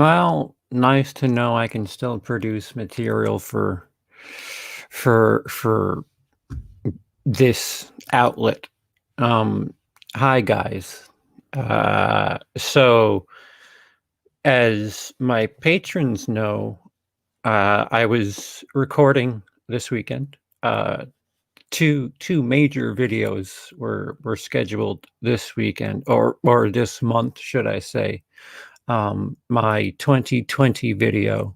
Well, nice to know I can still produce material for this outlet. Um, Hi guys. So as my patrons know, I was recording this weekend. Two major videos were scheduled this weekend, or this month, should I say. My 2020 video,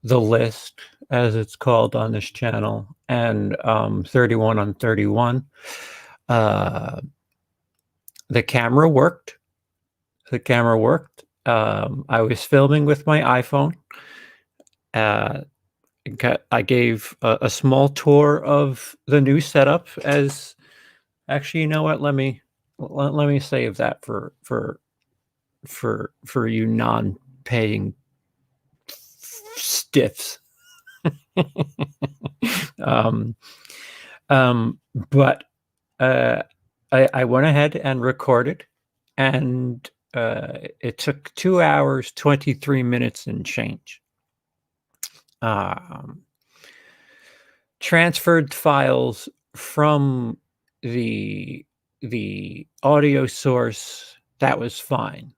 The List, as it's called on this channel, and 31 on 31. Uh, the camera worked. The camera worked. I was filming with my iPhone. Uh, I gave a small tour of the new setup. As actually, you know what? Let me save that for you non-paying stiffs. um, but I went ahead and recorded, and it took 2 hours, 23 minutes and change. Um, Transferred files from the the audio source, that was fine.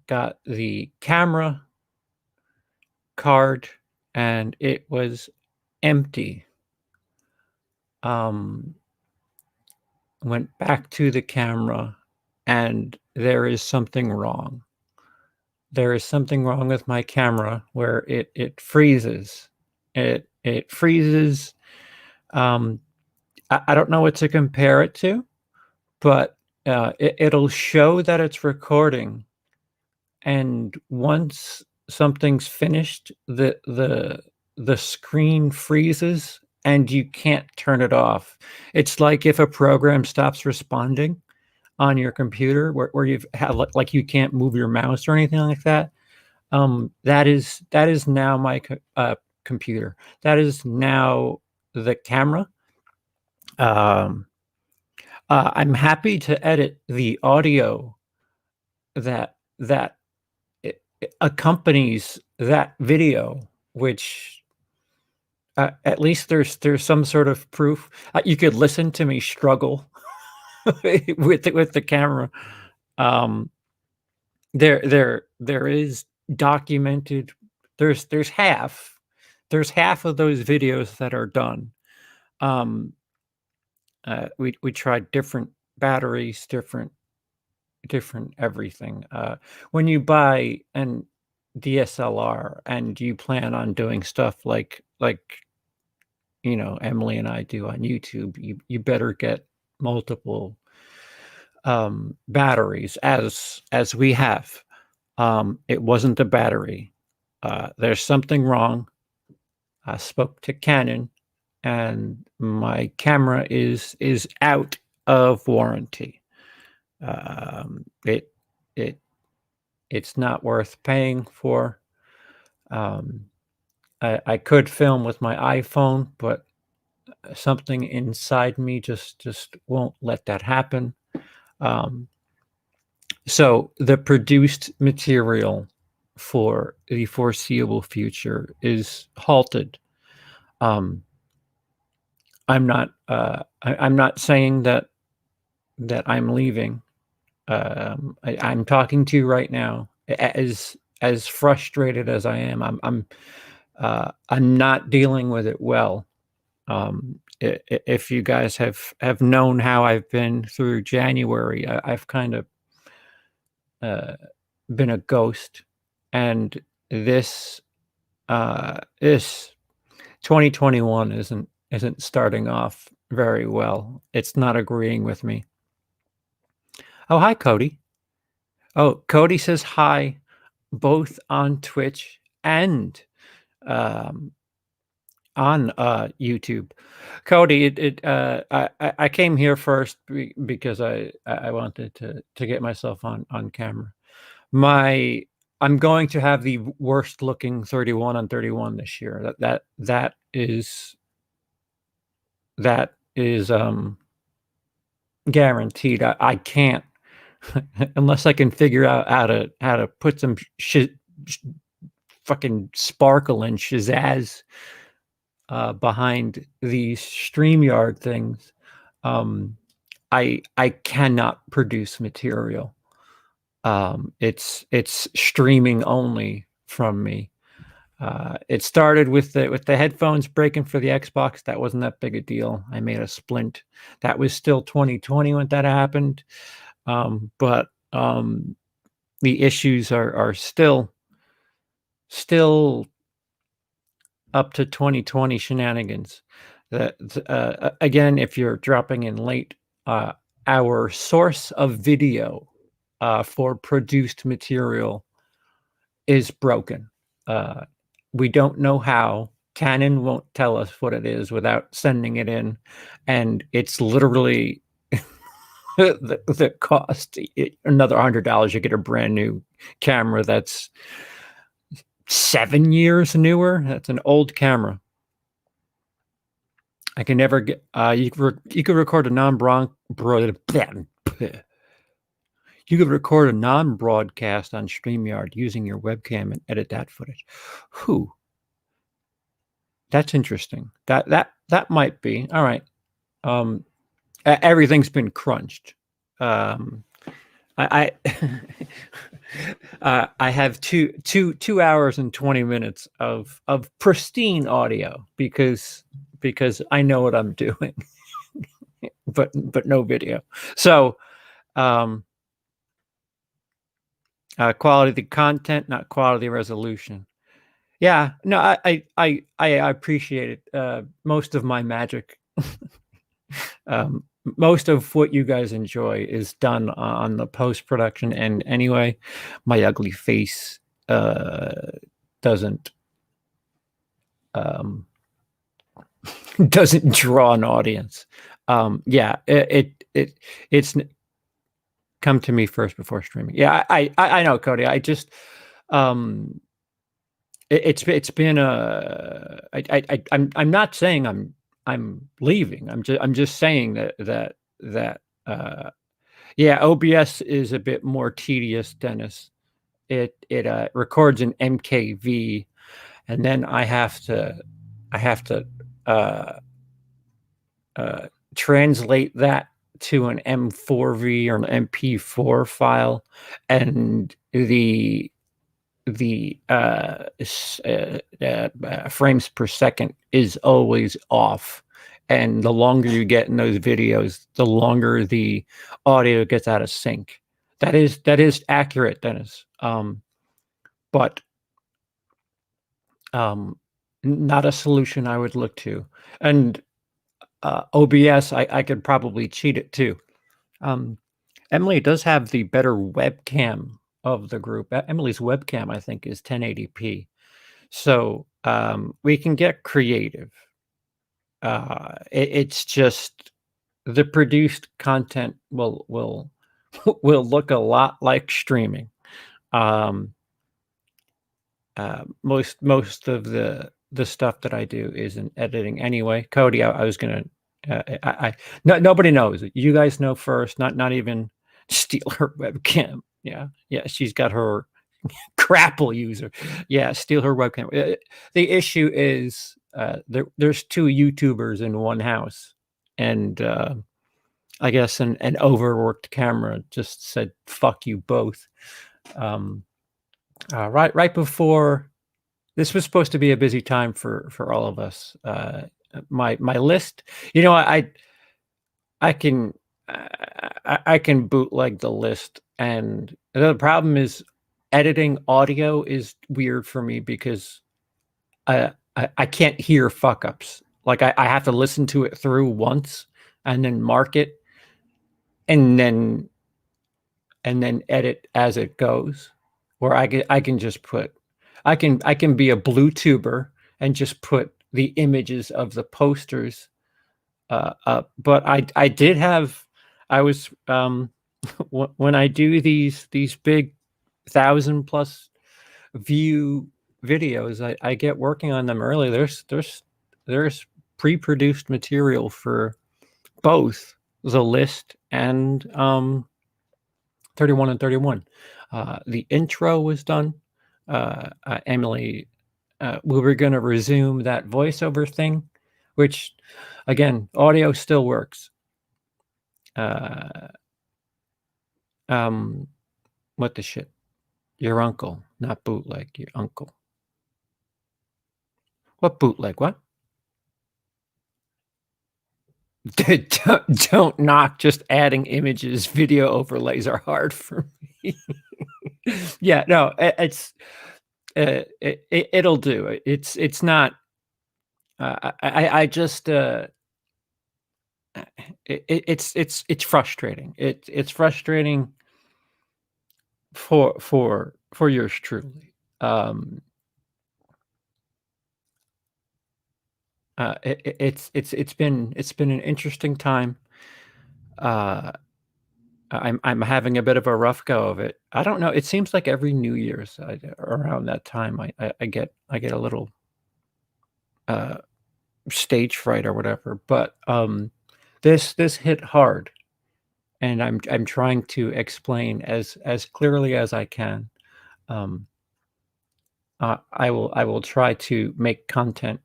Got the camera card, and it was empty. Went back to the camera, and there is something wrong. There is something wrong with my camera where it freezes. It freezes. I don't know what to compare it to, but it'll show that it's recording, and once something's finished, the screen freezes and you can't turn it off. It's like if a program stops responding on your computer, where you've had like you can't move your mouse or anything like that. That is now my computer. That is now the camera. Um, I'm happy to edit the audio that accompanies that video, which at least there's some sort of proof. You could listen to me struggle with the camera. Um, there is documented. There's half of those videos that are done. We tried different batteries, different everything. When you buy an DSLR and you plan on doing stuff like Emily and I do on YouTube, you better get multiple batteries, as we have. It wasn't the battery. There's something wrong. I spoke to Canon, and my camera is out of warranty. It it it's not worth paying for. I could film with my iPhone, but something inside me just won't let that happen. So the produced material for the foreseeable future is halted. I'm not saying that I'm leaving. I'm talking to you right now. As frustrated as I am, I'm not dealing with it well. If you guys have known how I've been through January, I've kind of been a ghost, and this this 2021 isn't starting off very well. It's not agreeing with me. Oh, hi, Cody. Oh, Cody says hi, both on Twitch and um, on YouTube. Cody, I came here first because I wanted to get myself on camera. I'm going to have the worst looking 31 on 31 this year. That is guaranteed. I can't unless I can figure out how to put some fucking sparkle and pizzazz behind these StreamYard things, I cannot produce material. It's streaming only from me. It started with the headphones breaking for the Xbox. That wasn't that big a deal. I made a splint. That was still 2020 when that happened. But the issues are still up to 2020 shenanigans. Again, if you're dropping in late, our source of video for produced material is broken. We don't know how. Canon won't tell us what it is without sending it in, and it's literally the cost. Another $100, you get a brand new camera that's 7 years newer. That's an old camera. I can never get. You could record a you could record a non-broadcast on StreamYard using your webcam and edit that footage. Whew. That's interesting. That might be all right. Everything's been crunched. I I have 2 hours and 20 minutes of pristine audio because I know what I'm doing, but no video. So quality of the content, not quality resolution. Yeah, no, I appreciate it. Most of my magic, most of what you guys enjoy is done on the post-production end anyway. My ugly face doesn't doesn't draw an audience. Yeah, it's come to me first before streaming. Yeah, I know, Cody. I just it's been I'm not saying I'm leaving. I'm just saying that yeah, OBS is a bit more tedious, Dennis. It records in MKV, and then I have to translate that to an M4V or an MP4 file, and the frames per second is always off, and the longer you get in those videos, the longer the audio gets out of sync. That is accurate, Dennis. But not a solution I would look to. And OBS, I could probably cheat it too. Emily does have the better webcam of the group. Emily's webcam, I think, is 1080p. So we can get creative. It's just the produced content will will look a lot like streaming. Most of the stuff that I do is in editing anyway. Cody, I was gonna. No, nobody knows. You guys know first. Not even steal her webcam. Yeah, she's got her Crapple user. Yeah, steal her webcam. The issue is there's 2 YouTubers in one house, and I guess an overworked camera just said "fuck you both." Right before this was supposed to be a busy time for all of us. My list, you know, I can bootleg the list, and the problem is editing audio is weird for me because I can't hear fuck ups. Like I have to listen to it through once and then mark it, and then edit as it goes. Where I can just put I can be a blue tuber and just put the images of the posters up. But I did have I was when I do these big 1,000+ view videos, I get working on them early. There's pre-produced material for both the list and 31 and 31. The intro was done. Emily, we were going to resume that voiceover thing, which, again, audio still works. What the shit? Your uncle, not bootleg, your uncle. What bootleg? What? Don't knock. Just adding images, video overlays are hard for me. Yeah, no, it'll do. It's not. I just it's frustrating. It's frustrating for yours truly. It's been an interesting time. I'm having a bit of a rough go of it. I don't know. It seems like every New Year's around that time, I get a little stage fright or whatever. But this hit hard, and I'm trying to explain as clearly as I can. I will try to make content.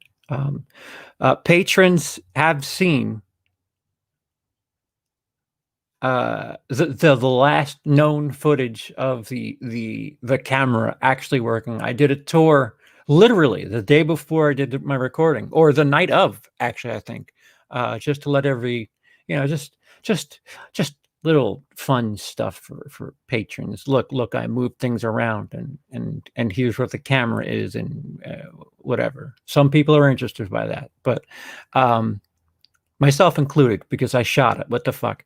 Patrons have seen the last known footage of the camera actually working. I did a tour literally the day before I did my recording, or the night of, actually, I think, just to let just little fun stuff for patrons. Look, I moved things around, and here's what the camera is, and whatever. Some people are interested by that, but myself included, because I shot it. What the fuck?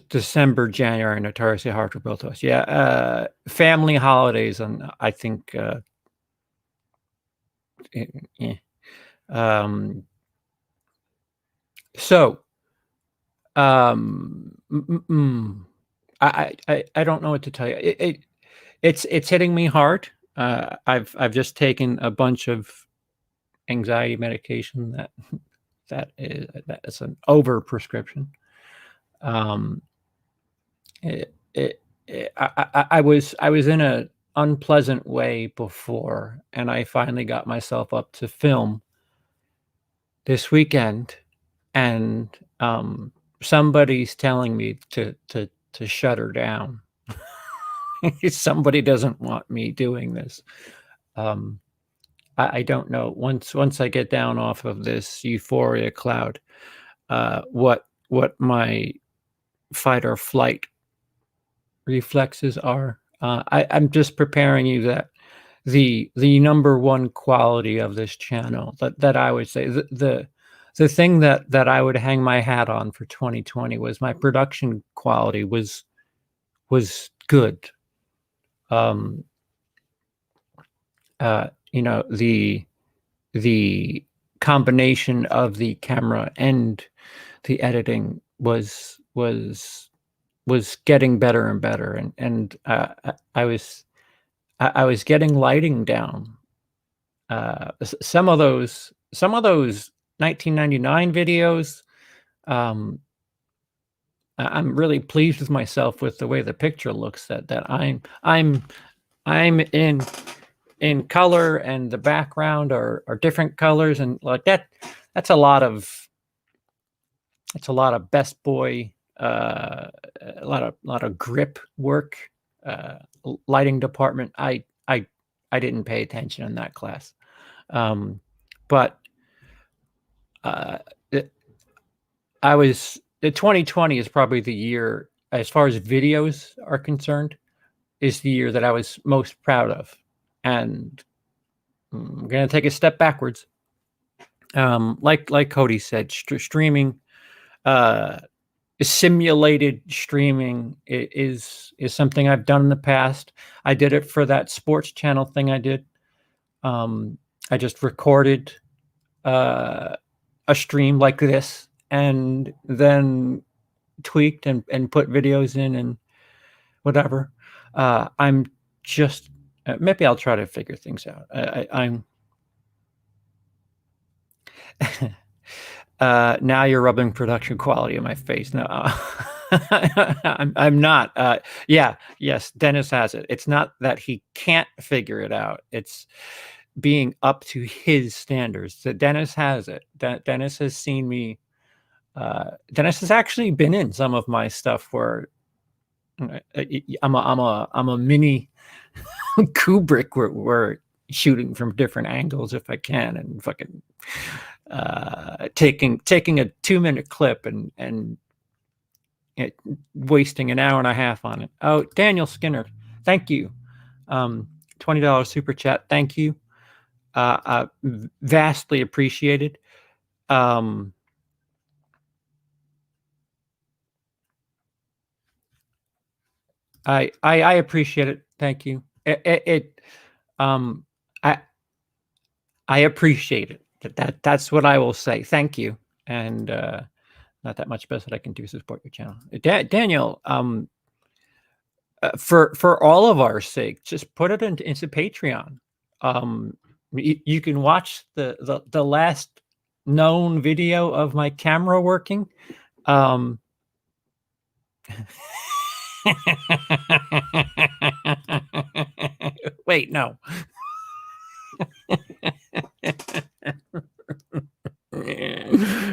December, January, notoriously hard for both of us. Yeah, family holidays, and I think, so, I don't know what to tell you. It's hitting me hard. I've just taken a bunch of anxiety medication that is an over prescription. I was in a unpleasant way before, and I finally got myself up to film this weekend, and somebody's telling me to shut her down. Somebody doesn't want me doing this. I don't know. Once I get down off of this euphoria cloud, what my fight or flight reflexes are. I'm just preparing you that the number one quality of this channel, that I would say, the thing that I would hang my hat on for 2020 was my production quality was good. The combination of the camera and the editing was getting better and better, and I was getting lighting down. Some of those 1999 videos, I'm really pleased with myself with the way the picture looks. That I'm in color, and the background are different colors, and like that. That's a lot of best boy, a lot of grip work, lighting department. I didn't pay attention in that class, but I was. 2020 is probably the year, as far as videos are concerned, is the year that I was most proud of, and I'm gonna take a step backwards. Like Cody said, streaming, simulated streaming is something I've done in the past. I did it for that sports channel thing I did. I just recorded a stream like this, and then tweaked and put videos in and whatever. I'm just maybe I'll try to figure things out. I'm Now you're rubbing production quality in my face. No, I'm not. Yeah, yes, Dennis has it. It's not that he can't figure it out. It's being up to his standards. So Dennis has it. Dennis has seen me. Dennis has actually been in some of my stuff where I'm a mini Kubrick. We're shooting from different angles if I can, and fucking taking a 2-minute clip and wasting an hour and a half on it. Oh, Daniel Skinner, thank you. $20 super chat, thank you. Vastly appreciated. I appreciate it. Thank you. I appreciate it. That's what I will say. Thank you. And not that much best that I can do to support your channel. Daniel, for all of our sake, just put it into Patreon. You can watch the last known video of my camera working. Wait, no.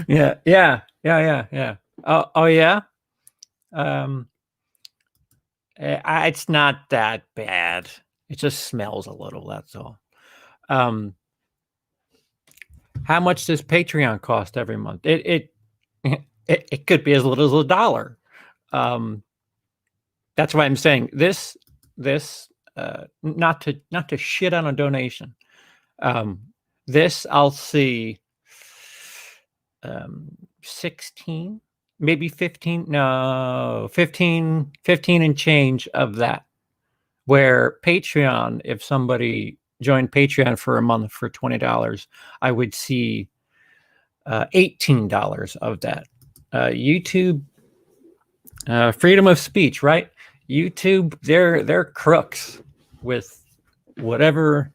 Yeah. Oh yeah. It's not that bad. It just smells a little. That's all. How much does Patreon cost every month? It could be as little as $1. That's why I'm saying this. Not to shit on a donation. This I'll see 16, maybe 15. No, 15 and change of that. Where Patreon, if somebody joined Patreon for a month for $20, I would see $18 of that. YouTube, freedom of speech, right? YouTube, they're crooks with whatever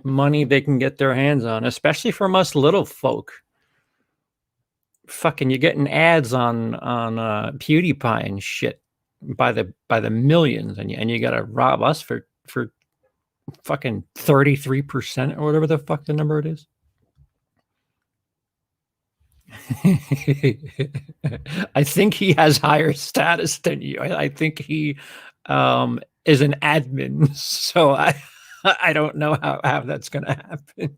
money they can get their hands on, especially from us little folk. Fucking, you're getting ads on PewDiePie and shit by the millions, and you gotta rob us for fucking 33% or whatever the fuck the number it is. I think he has higher status than you. I think he is an admin, so I don't know how that's gonna happen.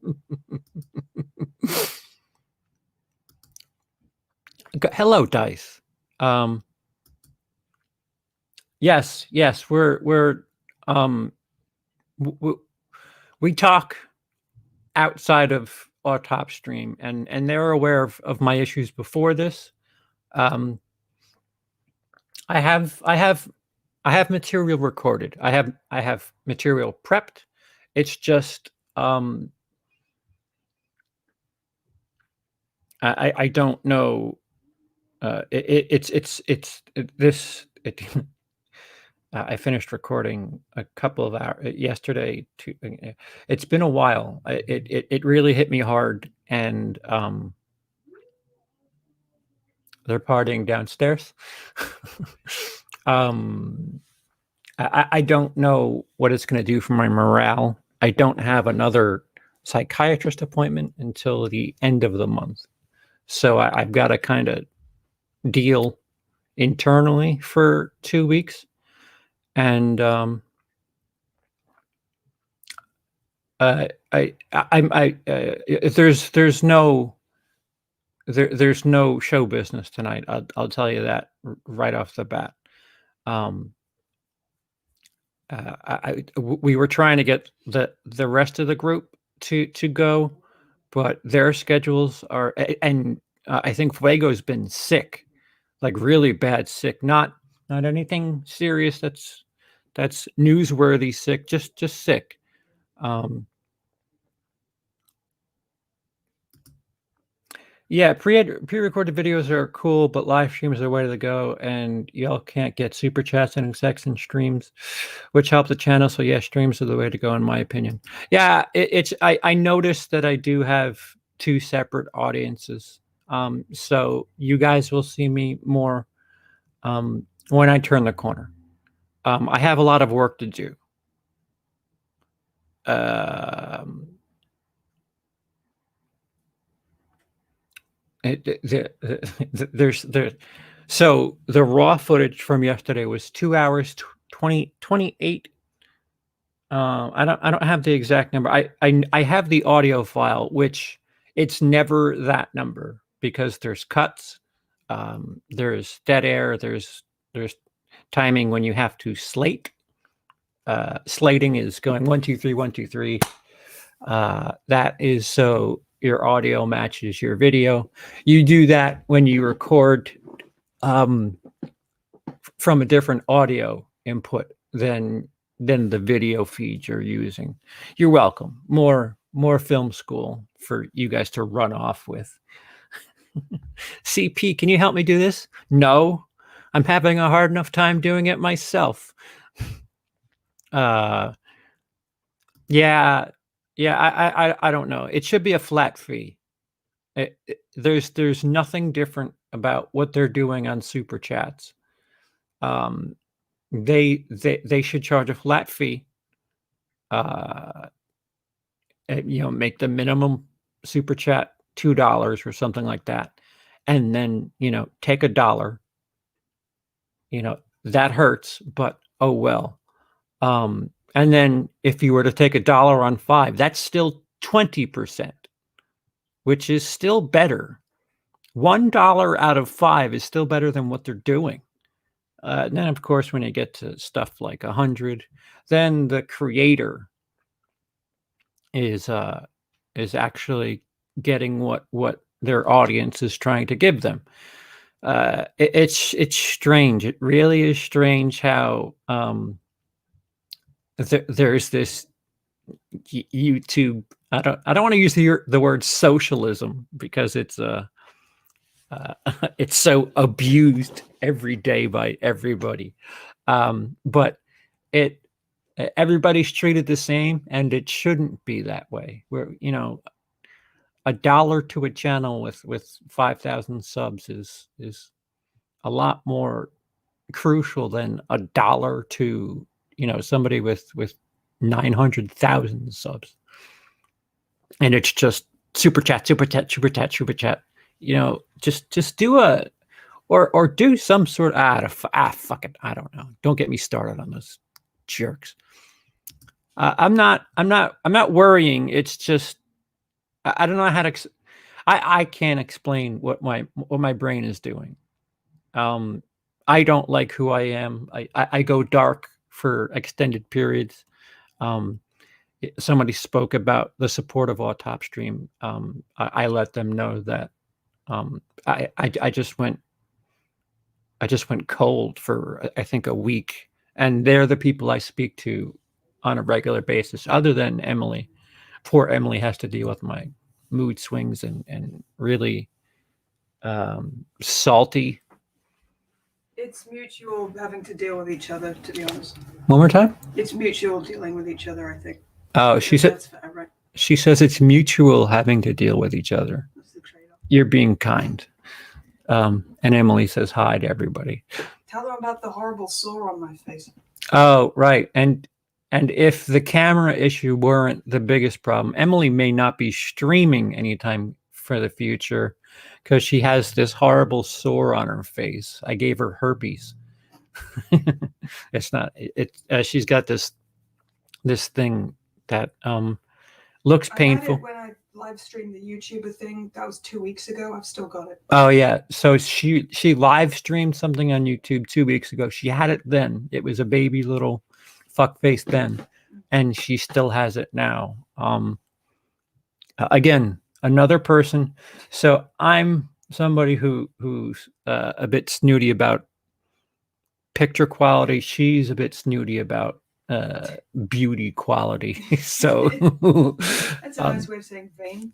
Hello, Dice. Yes, we talk outside of our top stream, and they're aware of my issues before this. I have material recorded. I have material prepped. It's just I don't know. I finished recording a couple of hours yesterday. It's been a while. It really hit me hard, and they're partying downstairs. I don't know what it's going to do for my morale. I don't have another psychiatrist appointment until the end of the month, so I've got to kind of deal internally for 2 weeks. And there's no show business tonight. I'll tell you that right off the bat. We were trying to get the rest of the group to go, but their schedules are, and I think Fuego's been sick, like really bad sick. Not anything serious that's newsworthy sick, just sick. Yeah, pre-recorded videos are cool, but live streams are the way to go, and y'all can't get super chats and execs in streams, which help the channel. So yeah, streams are the way to go, in my opinion. Yeah, I noticed that I do have 2 separate audiences. So you guys will see me more when I turn the corner. I have a lot of work to do. So the raw footage from yesterday was 2 hours 28. I don't have the exact number. I have the audio file, which it's never that number because there's cuts, there's dead air, there's timing when you have to slate. Slating is going 1 2 3 1 2 3. That is so your audio matches your video. You do that when you record from a different audio input than the video feed you're using. You're welcome. More film school for you guys to run off with. CP, can you help me do this? No, I'm having a hard enough time doing it myself. Yeah, I don't know. It should be a flat fee. There's nothing different about what they're doing on super chats. They should charge a flat fee. Make the minimum super chat $2 or something like that, and then take $1. That hurts, but oh well. And then if you were to take $1 on 5, that's still 20%, which is still better. $1 out of 5 is still better than what they're doing. And then, of course, when you get to stuff like 100, then the creator is actually getting what their audience is trying to give them. It's strange. It really is strange how there's this YouTube. I don't want to use the word socialism because it's it's so abused every day by everybody. But everybody's treated the same, and it shouldn't be that way. Where $1 to a channel with 5,000 subs is a lot more crucial than $1 to somebody with 900,000 subs. And it's just super chat. Just do or do some sort of fuck it. I don't know. Don't get me started on those jerks. I'm not worrying. It's just I don't know how to. I can't explain what my brain is doing. I don't like who I am. I go dark for extended periods. Somebody spoke about the support of Autop Stream. I let them know that I just went cold for I think a week, and they're the people I speak to on a regular basis, other than Emily. Poor Emily has to deal with my mood swings and really salty. It's mutual having to deal with each other, to be honest. One more time? It's mutual dealing with each other, I think. Oh, she said. Right. She says it's mutual having to deal with each other. That's the trade-off. You're being kind. And Emily says hi to everybody. Tell them about the horrible sore on my face. Oh, right. And if the camera issue weren't the biggest problem, Emily may not be streaming anytime for the future because she has this horrible sore on her face. I gave her herpes. It's not. She's got this thing that looks painful. I had it when I live streamed the YouTuber thing. That was 2 weeks ago. I've still got it. Oh yeah. So she live streamed something on YouTube 2 weeks ago. She had it then. It was a baby little fuck face then, and she still has it now. Again, another person. So I'm somebody who's a bit snooty about picture quality. She's a bit snooty about beauty quality. So that's a nice way of saying vain.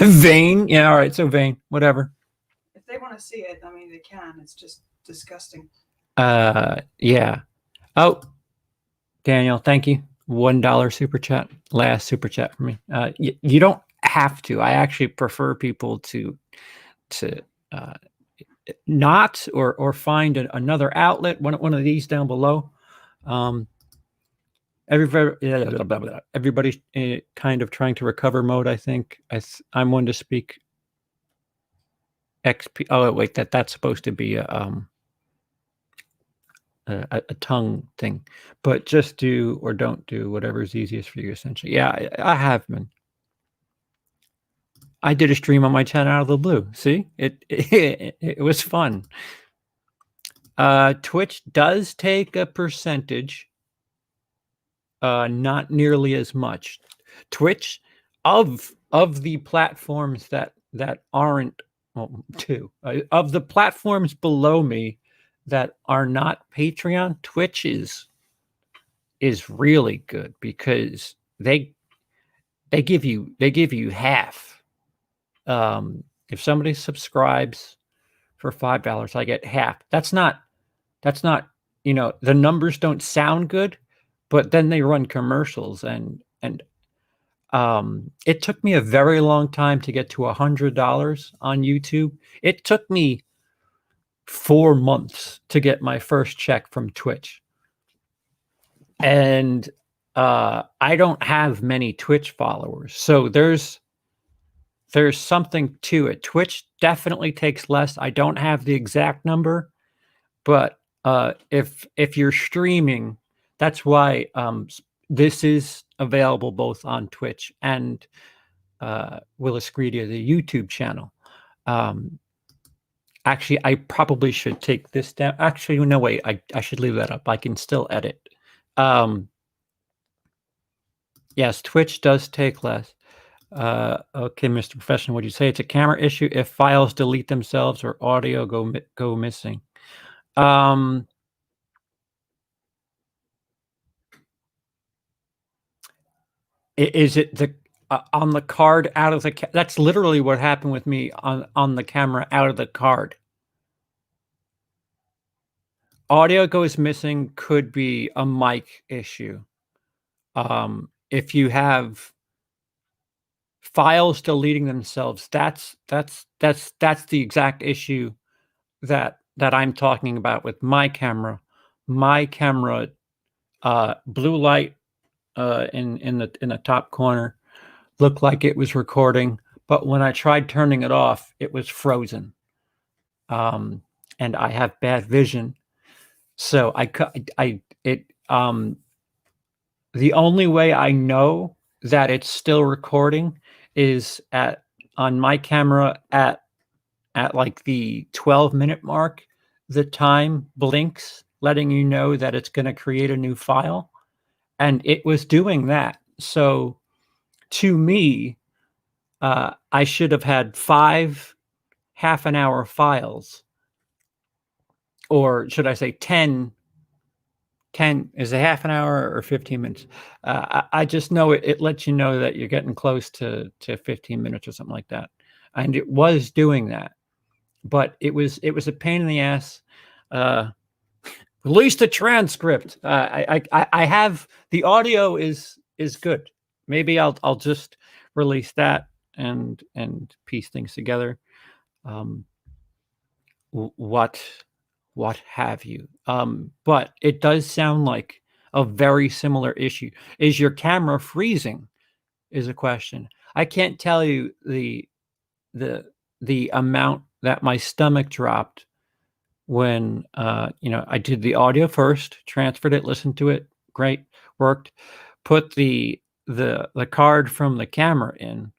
Vain. Yeah. All right. So vain. Whatever. If they want to see it, I mean, they can. It's just disgusting. Yeah. Oh, Daniel, thank you. $1 super chat. Last super chat for me. You don't have to. I actually prefer people to not or find another outlet, one of these down below. Everybody's kind of trying to recover mode. I think I'm one to speak XP. Oh wait, that's supposed to be a tongue thing, but just do or don't do whatever is easiest for you. Essentially, yeah, I have been. I did a stream on my channel out of the blue. See, it was fun. Twitch does take a percentage, not nearly as much. Twitch of the platforms that aren't of the platforms below me that are not Patreon, Twitch is really good because they give you half. If somebody subscribes for $5, I get half. That's not, the numbers don't sound good, but then they run commercials and it took me a very long time to get to $100 on YouTube. It took me 4 months to get my first check from Twitch. And I don't have many Twitch followers. So there's something to it. Twitch definitely takes less. I don't have the exact number, but if you're streaming, that's why this is available both on Twitch and WILIscredia, the YouTube channel. Actually, I probably should take this down. Actually, no, wait, I should leave that up. I can still edit. Yes, Twitch does take less. Okay, Mr. Professional, would you say it's a camera issue if files delete themselves or audio go missing? Is it the on the card out of the that's literally what happened with me on the camera out of the card. Audio goes missing could be a mic issue. If you have files deleting themselves, that's the exact issue that I'm talking about with my camera. My camera, blue light in the top corner looked like it was recording, but when I tried turning it off, it was frozen. And I have bad vision, so the only way I know that it's still recording is on my camera at like the 12-minute mark, the time blinks, letting you know that it's going to create a new file, and it was doing that. So to me, I should have had 5 half-an-hour files, or should I say 10 is a half an hour or 15 minutes. I just know it lets you know that you're getting close to 15 minutes or something like that. And it was doing that, but it was a pain in the ass. Release the transcript. I have the audio is good. Maybe I'll just release that and piece things together. What have you. But it does sound like a very similar issue. Is your camera freezing is a question. I can't tell you the amount that my stomach dropped when I did the audio first, transferred it, listened to it, great, worked, put the card from the camera in,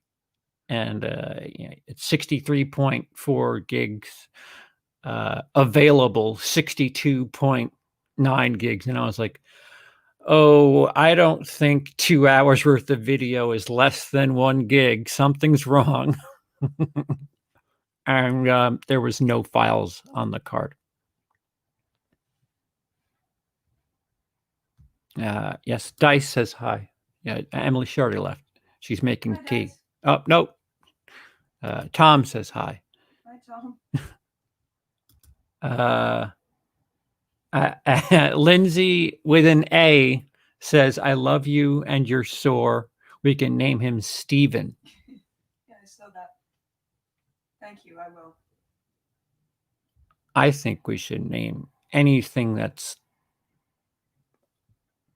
and it's 63.4 gigs. Available 62.9 gigs, and I was like, oh, I don't think 2 hours worth of video is less than 1 gig. Something's wrong. And there was no files on the card. Yes, Dice says hi. Yeah, Emily she already left. She's making tea. Dice. Oh, no. Tom says hi. Hi, Tom. Lindsay with an A says, I love you and you're sore. We can name him Steven. Yeah, I saw that. Thank you, I will. I think we should name anything that's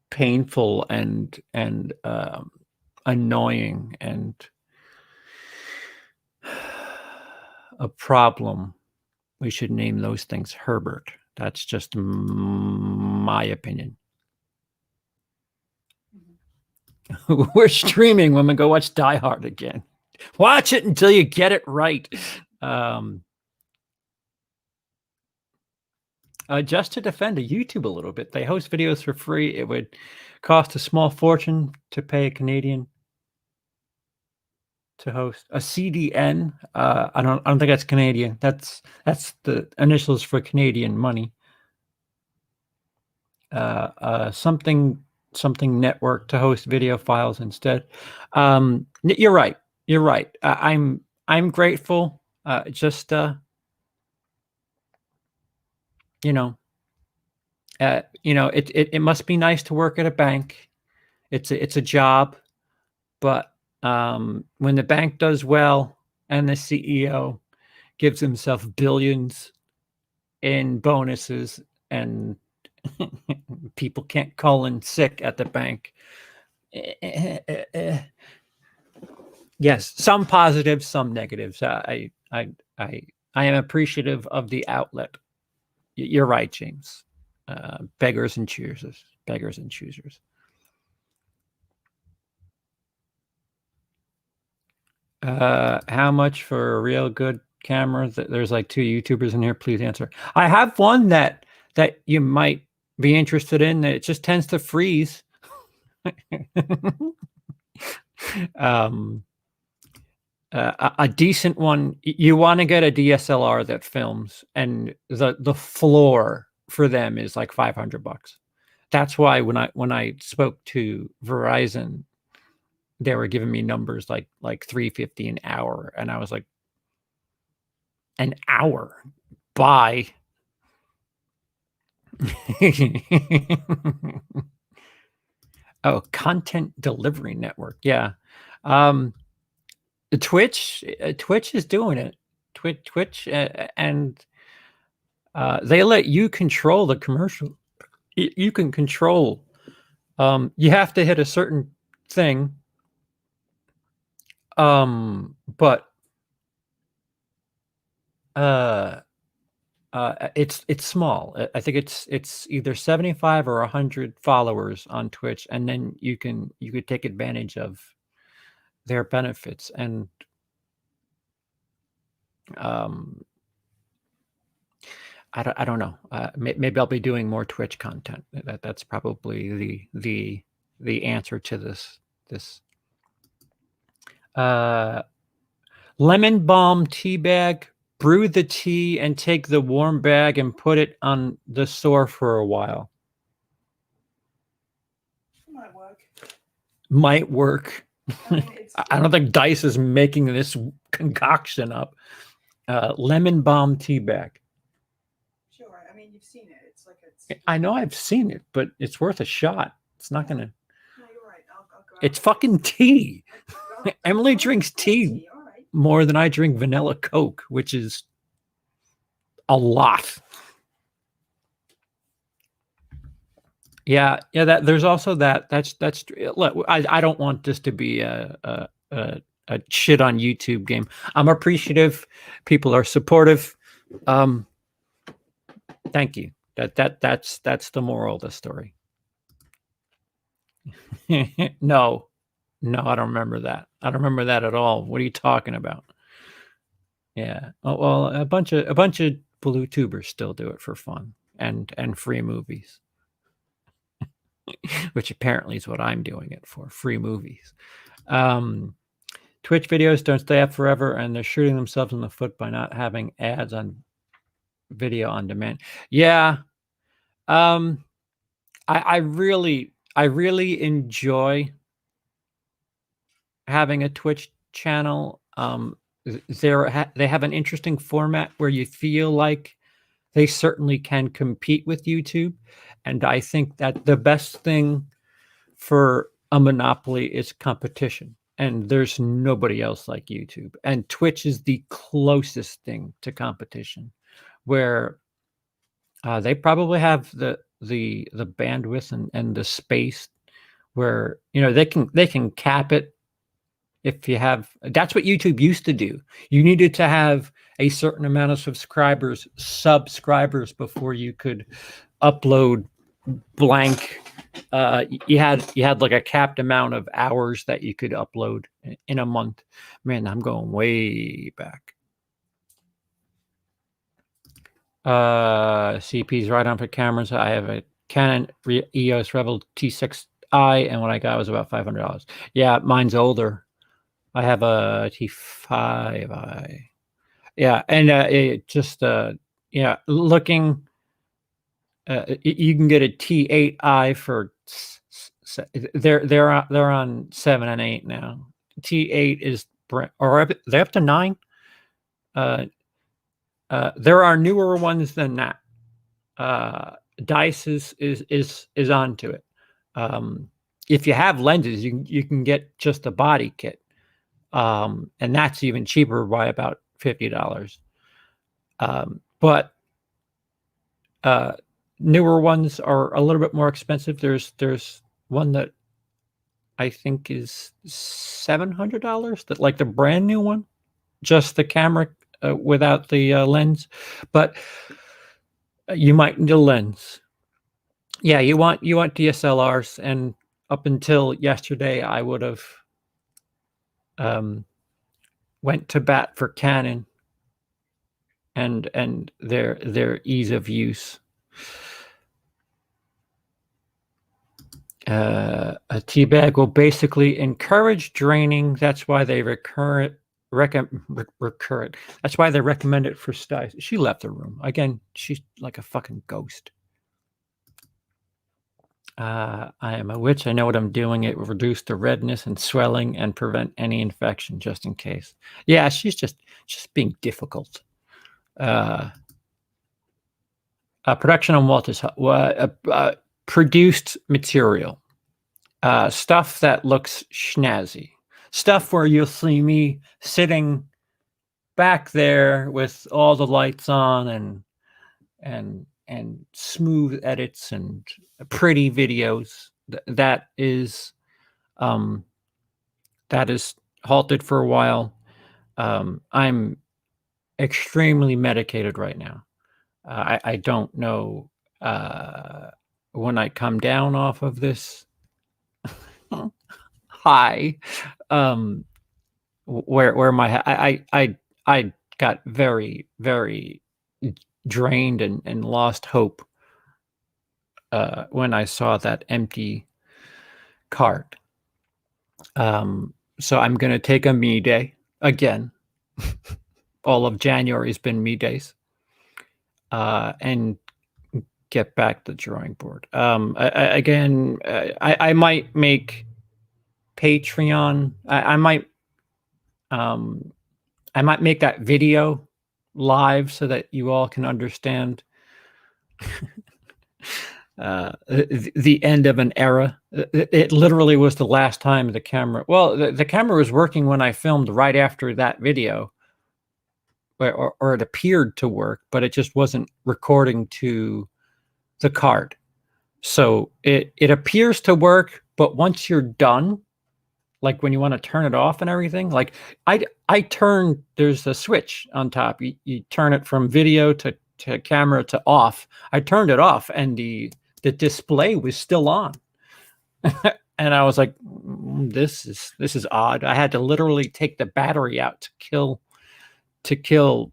painful and annoying and a problem. We should name those things Herbert. That's just my opinion. We're streaming, women. Go watch Die Hard again. Watch it until you get it right. Just to defend YouTube a little bit, they host videos for free. It would cost a small fortune to pay a Canadian to host a CDN. I don't think that's Canadian. That's the initials for Canadian money. Something network to host video files instead. You're right. You're right. I'm grateful. Just you know, it must be nice to work at a bank. It's a job, but when the bank does well and the CEO gives himself billions in bonuses and people can't call in sick at the bank. Yes, some positives, some negatives. I am appreciative of the outlet. You're right, James. Beggars and choosers. Beggars and choosers. How much for a real good camera? There's like 2 YouTubers in here. Please answer. I have one that you might be interested in. It just tends to freeze. A decent one. You want to get a DSLR that films, and the floor for them is like $500. That's why when I spoke to Verizon, they were giving me numbers like $350 an hour, and I was like, an hour? Bye. Oh, content delivery network. Yeah. Twitch is doing it. Twitch and they let you control the commercial. You can control. You have to hit a certain thing. But it's small. I think it's either 75 or 100 followers on Twitch, and then you could take advantage of their benefits. And I don't know. Maybe I'll be doing more Twitch content. That's probably the answer to this. Lemon balm tea bag. Brew the tea and take the warm bag and put it on the sore for a while. Might work. Might work. I mean, I don't think Dice is making this concoction up. Lemon balm tea bag. Sure. I mean, you've seen it. It's like it's. I know I've seen it, but it's worth a shot. It's not gonna. No, you're right. I'll go It's fucking tea. Emily drinks tea All right. more than I drink vanilla Coke, which is a lot. Yeah. That there's also that. That's. Look, I don't want this to be a shit on YouTube game. I'm appreciative. People are supportive. Thank you. That's the moral of the story. No, I don't remember that. I don't remember that at all. What are you talking about? Yeah. Oh, well, a bunch of blue tubers still do it for fun and free movies, which apparently is what I'm doing it for. Free movies. Twitch videos don't stay up forever, and they're shooting themselves in the foot by not having ads on video on demand. Yeah. I really enjoy having a Twitch channel. They have an interesting format where you feel like they certainly can compete with YouTube, and I think that the best thing for a monopoly is competition, and there's nobody else like YouTube, and Twitch is the closest thing to competition, where They probably have the bandwidth and the space where they can cap it. If you have, that's what YouTube used to do. You needed to have a certain amount of subscribers before you could upload blank. You had like a capped amount of hours that you could upload in a month. Man, I'm going way back. CP's right on for cameras. I have a Canon EOS Rebel T6i, and what I got was about $500. Yeah, mine's older. I have a T5i. Yeah, and it just looking. You can get a T8i for they're on 7 and 8 now. T8 is or they're up to 9. There are newer ones than that. Dice is onto it. If you have lenses, you can get just a body kit, and that's even cheaper by about $50. But newer ones are a little bit more expensive. There's one that I think is $700. That like the brand new one, just the camera without the lens, but you might need a lens. Yeah, you want DSLRs, and up until yesterday, I would have went to bat for Canon and their ease of use. A tea bag will basically encourage draining. That's why they recommend That's why they recommend it for styes. She left the room again. She's like a fucking ghost. I am a witch. I know what I'm doing. It will reduce the redness and swelling and prevent any infection, just in case. Yeah, she's just being difficult. Production on Walter's produced material, stuff that looks schnazzy, stuff where you'll see me sitting back there with all the lights on and smooth edits and pretty videos. That is halted for a while. I'm extremely medicated right now. I don't know when I come down off of this high, where my I got very, very drained and lost hope when I saw that empty cart. So I'm going to take a me day again. All of January has been me days, and get back to the drawing board. I might make Patreon. I might make that video live so that you all can understand the end of an era. It literally was the last time the camera. Well, the camera was working when I filmed right after that video, or it appeared to work, but it just wasn't recording to the card. So it appears to work, but once you're done, like when you want to turn it off and everything, like I turn, there's a switch on top. You turn it from video to camera to off. I turned it off, and the display was still on. And I was like, this is odd. I had to literally take the battery out to kill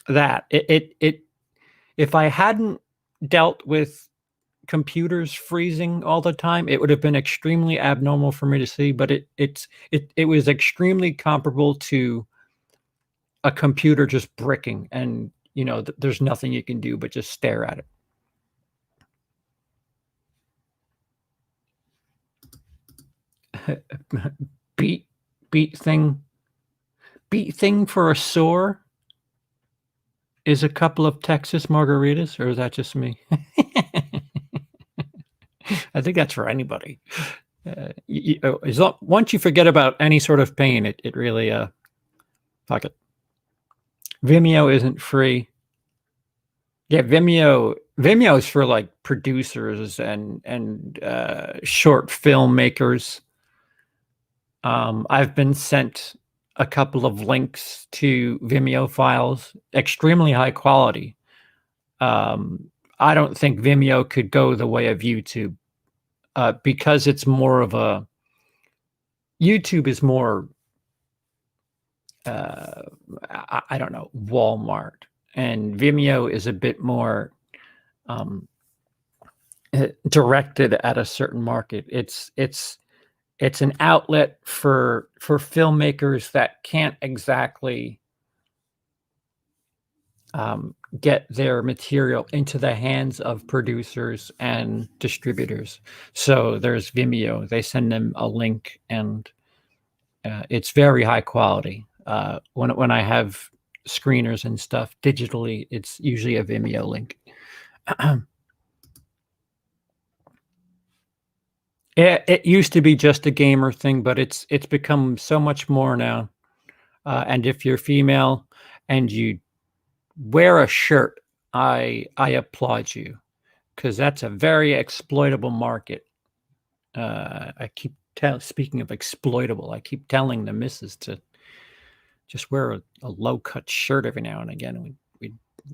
that. If I hadn't dealt with computers freezing all the time, it would have been extremely abnormal for me to see, but it was extremely comparable to a computer just bricking, and there's nothing you can do but just stare at it. beat thing for a sore is a couple of Texas margaritas, or is that just me? I think that's for anybody. Once you forget about any sort of pain, it really fuck it. Vimeo isn't free. Yeah, Vimeo is for like producers and short filmmakers. I've been sent a couple of links to Vimeo files, extremely high quality. I don't think Vimeo could go the way of YouTube because it's more of a YouTube is more I don't know, Walmart, and Vimeo is a bit more um, directed at a certain market. It's an outlet for filmmakers that can't exactly get their material into the hands of producers and distributors. So there's Vimeo. They send them a link, and it's very high quality. When I have screeners and stuff digitally, it's usually a Vimeo link. It used to be just a gamer thing, but it's become so much more now. And if you're female and you wear a shirt, I applaud you because that's a very exploitable market. I keep speaking of exploitable, I keep telling the missus to just wear a low cut shirt every now and again, and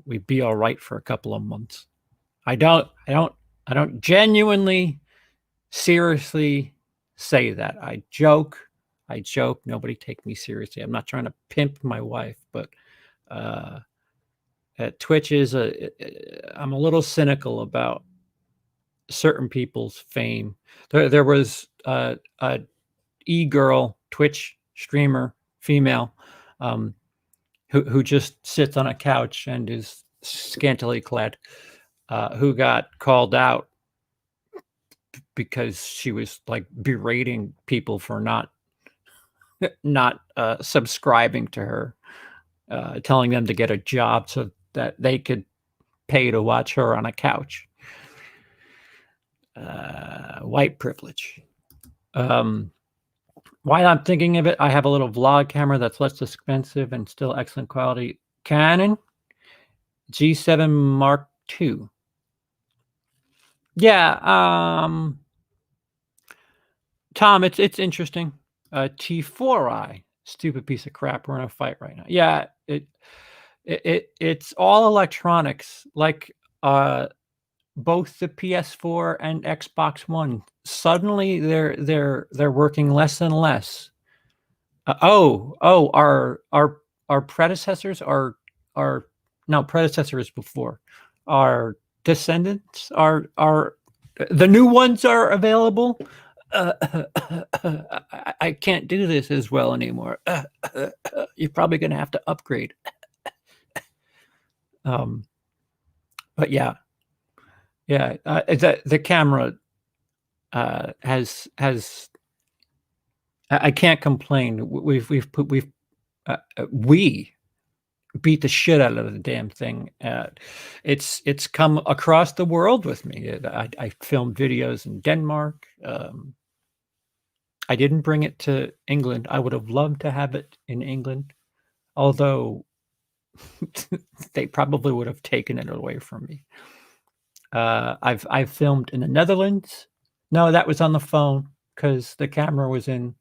we'd be all right for a couple of months. I don't genuinely, seriously say that. I joke. I joke. Nobody take me seriously. I'm not trying to pimp my wife, but Twitch is I'm a little cynical about certain people's fame. There was a e-girl Twitch streamer, female, um, who just sits on a couch and is scantily clad, who got called out because she was like berating people for not subscribing to her, telling them to get a job so that they could pay to watch her on a couch. White privilege. While I'm thinking of it, I have a little vlog camera that's less expensive and still excellent quality. Canon G7 Mark II. Yeah, Tom, it's interesting. T4i, stupid piece of crap. We're in a fight right now. Yeah, it's all electronics, like both the PS4 and Xbox One. Suddenly, they're working less and less. Our predecessors are no predecessors before. Our descendants are the new ones are available. I can't do this as well anymore. You're probably going to have to upgrade. But yeah, the camera has I can't complain. We beat the shit out of the damn thing. It's come across the world with me. I filmed videos in Denmark. I didn't bring it to England. I would have loved to have it in England, although they probably would have taken it away from me. I've filmed in the Netherlands. No, that was on the phone because the camera was in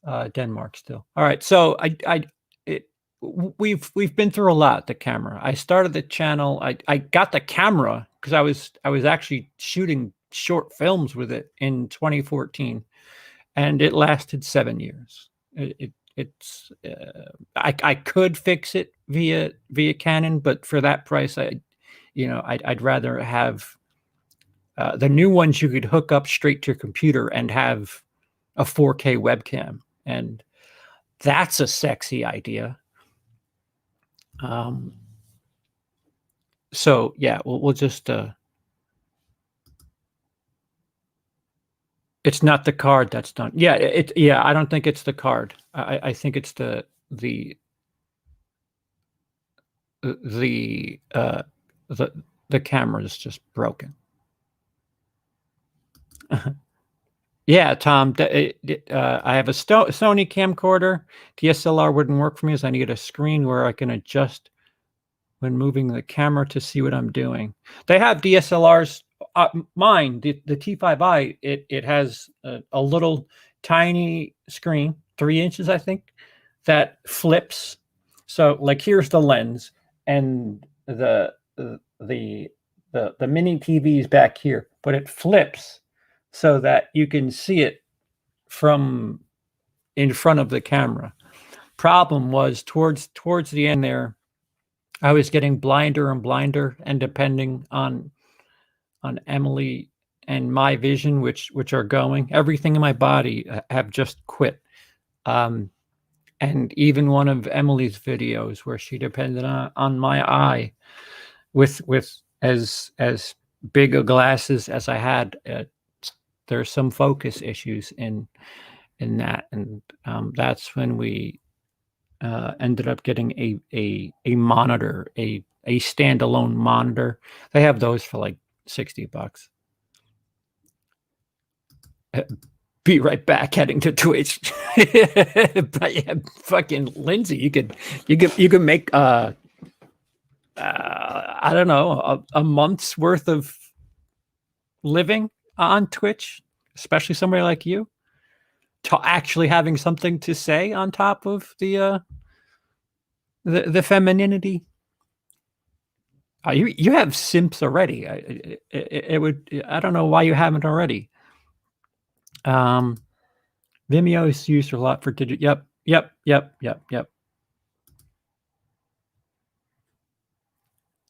Denmark still. All right, so we've been through a lot. The camera. I started the channel. I got the camera because I was actually shooting short films with it in 2014, and it lasted 7 years. I could fix it via Canon, but for that price, I'd rather have the new ones you could hook up straight to your computer and have a 4K webcam, and that's a sexy idea. So yeah, we'll just it's not the card that's done. Yeah, I don't think it's the card. I think it's the the camera is just broken. Yeah, Tom, I have a Sony camcorder. DSLR wouldn't work for me as I need a screen where I can adjust when moving the camera to see what I'm doing. They have DSLRs. Mine, the T5i, it has a little tiny screen, 3 inches, I think, that flips. So like here's the lens, and the mini TV is back here, but it flips so that you can see it from in front of the camera. Problem was towards the end there, I was getting blinder and blinder, and depending on Emily and my vision, which are going, everything in my body have just quit. And even one of Emily's videos where she depended on my eye with as big a glasses as I had, there's some focus issues in that, and that's when we ended up getting a monitor, a standalone monitor. They have those for like $60. Be right back, heading to Twitch. But yeah, fucking Lindsay, you could make I don't know, a month's worth of living on Twitch, especially somebody like you, to actually having something to say on top of the femininity. You have simps already. It would. I don't know why you haven't already. Vimeo is used a lot for digital. Yep.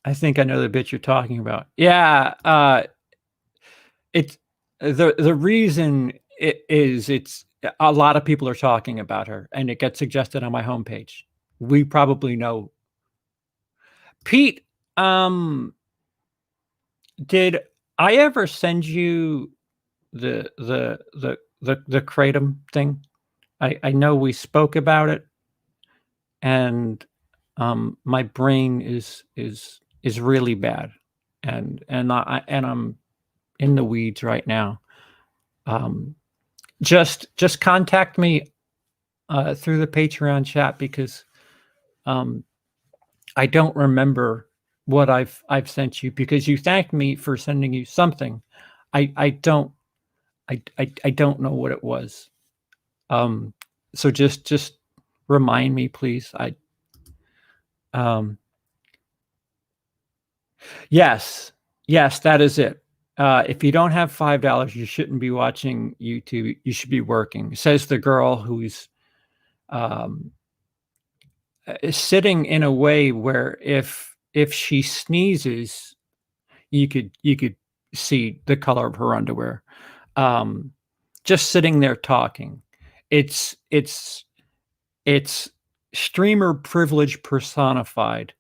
I think I know the bit you're talking about. Yeah. It's the reason it's a lot of people are talking about her, and it gets suggested on my homepage. We probably know. Pete, did I ever send you the kratom thing? I know we spoke about it, and my brain is really bad, and I'm in the weeds right now. Just contact me through the Patreon chat, because I don't remember what I've sent you, because you thanked me for sending you something. I don't know what it was. So just remind me, please. Yes, that is it. If you don't have $5, you shouldn't be watching YouTube. You should be working, says the girl who's sitting in a way where if she sneezes, you could see the color of her underwear. Just sitting there talking. It's streamer privilege personified.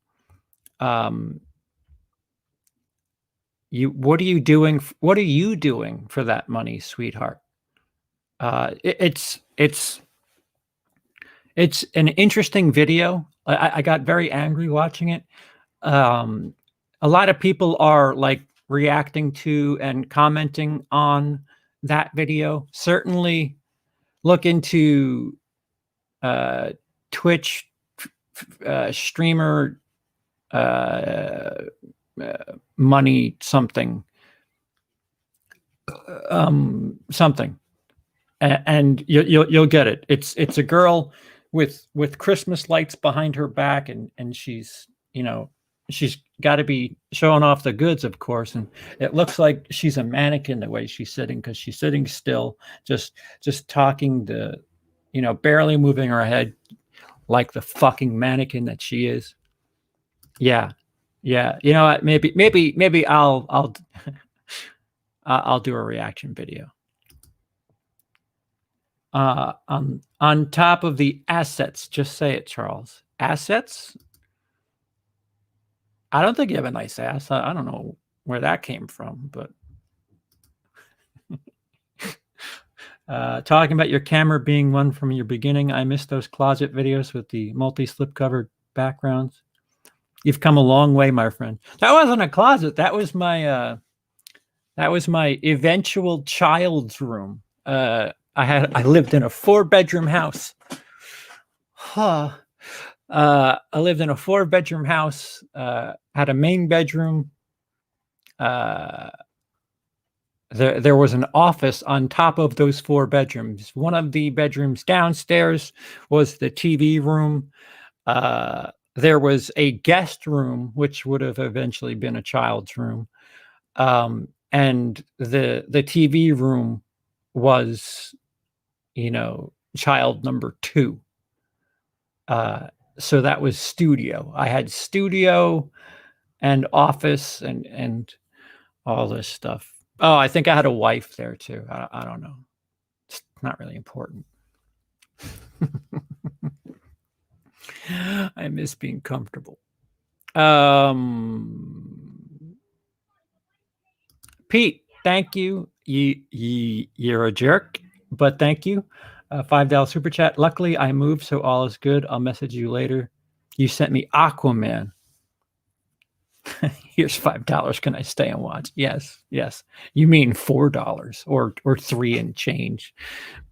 What are you doing? What are you doing for that money, sweetheart? It's an interesting video. I got very angry watching it. A lot of people are like reacting to and commenting on that video. Certainly look into Twitch streamer money something, and you'll get it. It's a girl with Christmas lights behind her back, and she's she's got to be showing off the goods, of course, and it looks like she's a mannequin the way she's sitting, because she's sitting still, just talking to, barely moving her head, like the fucking mannequin that she is. Yeah. You know what? Maybe I'll I'll do a reaction video. On top of the assets, just say it, Charles. Assets? I don't think you have a nice ass. I don't know where that came from, but talking about your camera being one from your beginning, I missed those closet videos with the multi-slip covered backgrounds. You've come a long way, my friend. That wasn't a closet. That was my eventual child's room. I lived in a 4-bedroom house. Huh. I lived in a 4-bedroom house, had a main bedroom. There was an office on top of those 4 bedrooms. One of the bedrooms downstairs was the TV room. There was a guest room, which would have eventually been a child's room. And the TV room was, child number 2. So that was studio. I had studio and office and all this stuff. Oh, I think I had a wife there too. I don't know. It's not really important. I miss being comfortable. Pete, thank you. You're a jerk, but thank you. $5 super chat. Luckily, I moved, so all is good. I'll message you later. You sent me Aquaman. Here's $5. Can I stay and watch? Yes. You mean $4 or 3 and change.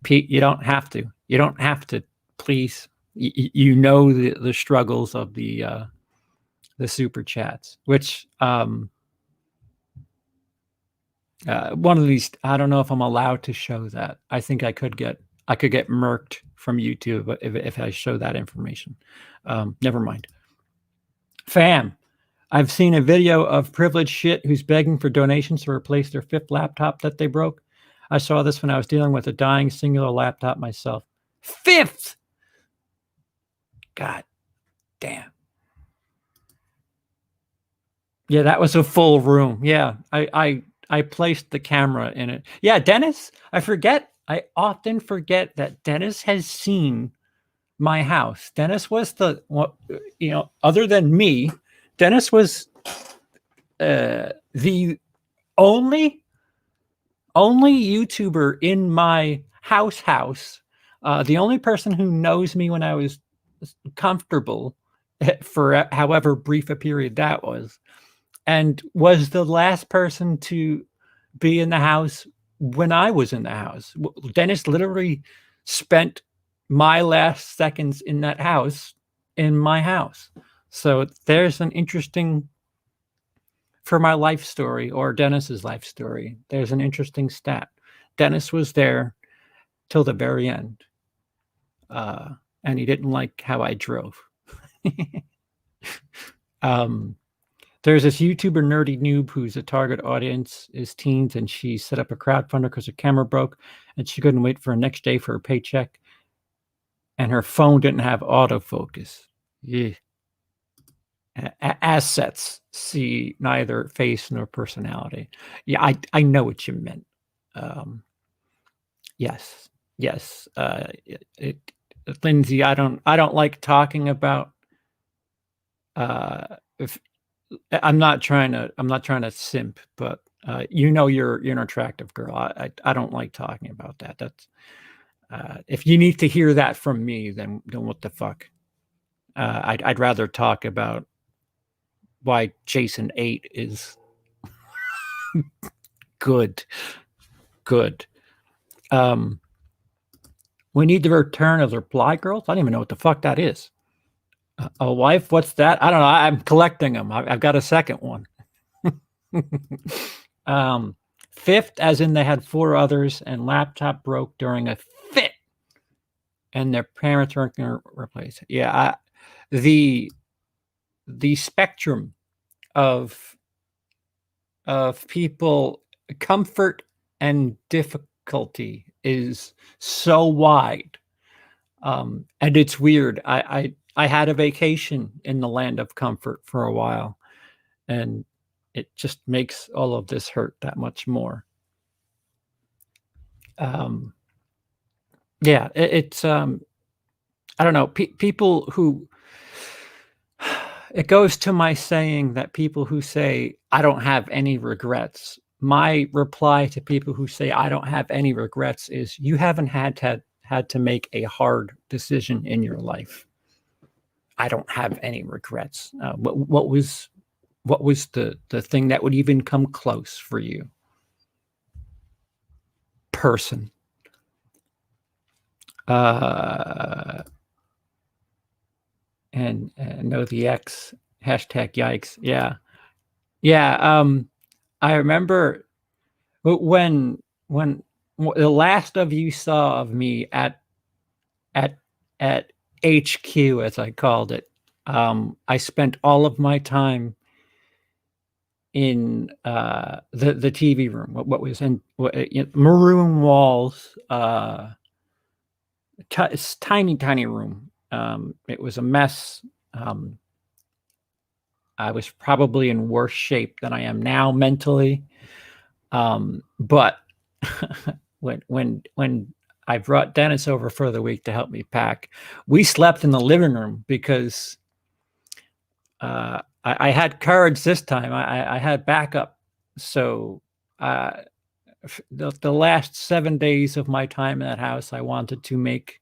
Pete, you don't have to. You don't have to. Please. You know the struggles of the super chats, which one of these, I don't know if I'm allowed to show that. I think I could get murked from YouTube if I show that information. Never mind. Fam, I've seen a video of privileged shit who's begging for donations to replace their 5th laptop that they broke. I saw this when I was dealing with a dying singular laptop myself. 5th! God damn. Yeah, that was a full room. Yeah, I placed the camera in it. Yeah, Dennis, I often forget that Dennis has seen my house. Dennis was other than me, Dennis was the only YouTuber in my house. The only person who knows me when I was comfortable for however brief a period that was, and was the last person to be in the house when I was in the house. Dennis literally spent my last seconds in that house in my house. So there's an interesting, for my life story or Dennis's life story, there's an interesting stat. Dennis was there till the very end. And he didn't like how I drove. There's this YouTuber Nerdy Noob who's a target audience is teens, and she set up a crowdfunder because her camera broke and she couldn't wait for the next day for her paycheck, and her phone didn't have autofocus. Yeah. Assets see neither face nor personality. Yeah, I know what you meant. Yes. Lindsay, I don't like talking about if I'm not trying to simp, but you're an attractive girl. I don't like talking about that. That's if you need to hear that from me, then what the fuck? I'd rather talk about why Jason 8 is good. We need the return of the reply girls. I don't even know what the fuck that is. A wife? What's that? I don't know. I'm collecting them. I've got a second one. 5th, as in they had 4 others, and laptop broke during a fit, and their parents weren't going to replace it. Yeah, the spectrum of people, comfort and difficulty is so wide, and it's weird. I had a vacation in the land of comfort for a while, and it just makes all of this hurt that much more. Yeah, it's I don't know, people who, it goes to my saying that people who say I don't have any regrets, my reply to people who say I don't have any regrets is you haven't had to make a hard decision in your life. I don't have any regrets. What was the thing that would even come close for you? Person. And and know the X hashtag yikes. Yeah. Yeah. I remember when the last of you saw of me at at HQ, as I called it, I spent all of my time in the TV room. What was in maroon walls, tiny room. It was a mess. Um, I was probably in worse shape than I am now mentally. But when I brought Dennis over for the week to help me pack, we slept in the living room because I had courage this time. I had backup. So the last 7 days of my time in that house, I wanted to make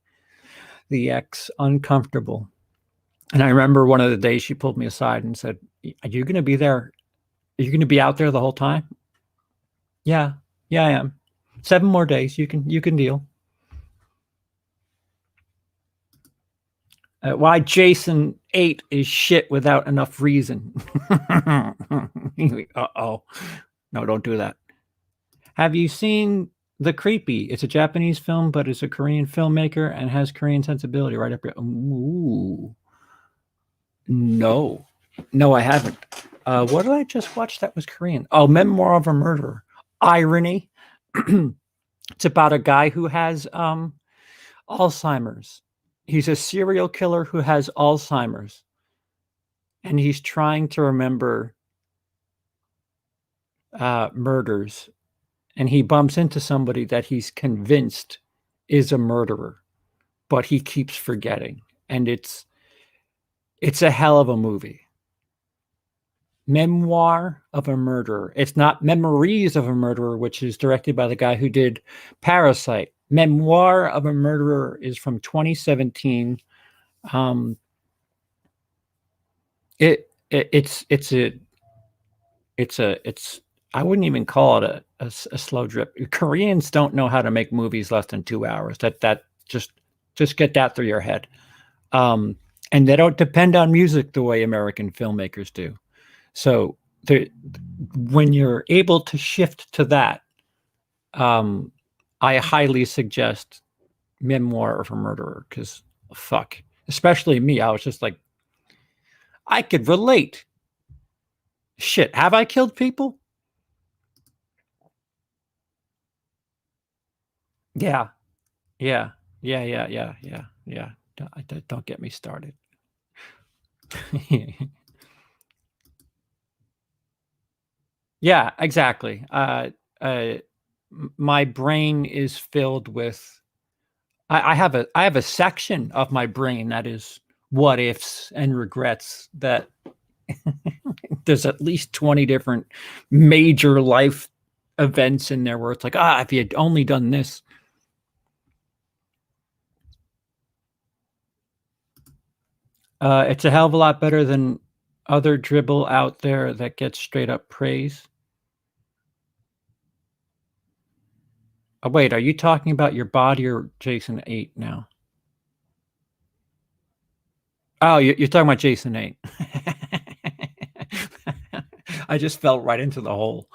the ex uncomfortable. And I remember one of the days she pulled me aside and said, "Are you going to be there? Are you going to be out there the whole time?" Yeah, yeah, I am. 7 more days. You can deal. Why Jason 8 is shit without enough reason. Uh-oh. No, don't do that. Have you seen The Creepy? It's a Japanese film, but it's a Korean filmmaker and has Korean sensibility right up here. Ooh. No. No, I haven't. What did I just watch that was Korean? Oh, Memoir of a Murderer. Irony. It's about a guy who has Alzheimer's. He's a serial killer who has Alzheimer's, and he's trying to remember murders, and he bumps into somebody that he's convinced is a murderer, but he keeps forgetting, and it's a hell of a movie. Memoir of a Murderer. It's not Memories of a Murderer, which is directed by the guy who did Parasite. Memoir of a Murderer is from 2017. It's I wouldn't even call it a slow drip. Koreans don't know how to make movies less than 2 hours. That just get that through your head. And they don't depend on music the way American filmmakers do. So when you're able to shift to that, I highly suggest Memoir of a Murderer, because fuck, especially me, I was just like, I could relate. Shit, have I killed people? Yeah, yeah, yeah. Don't get me started. Yeah, exactly. My brain is filled with. I have a section of my brain that is what ifs and regrets. That there's at least 20 different major life events in there where it's like, if you had only done this. It's a hell of a lot better than other dribble out there that gets straight up praise. Oh, wait, are you talking about your body or Jason 8 now? Oh, you're talking about Jason 8. I just fell right into the hole.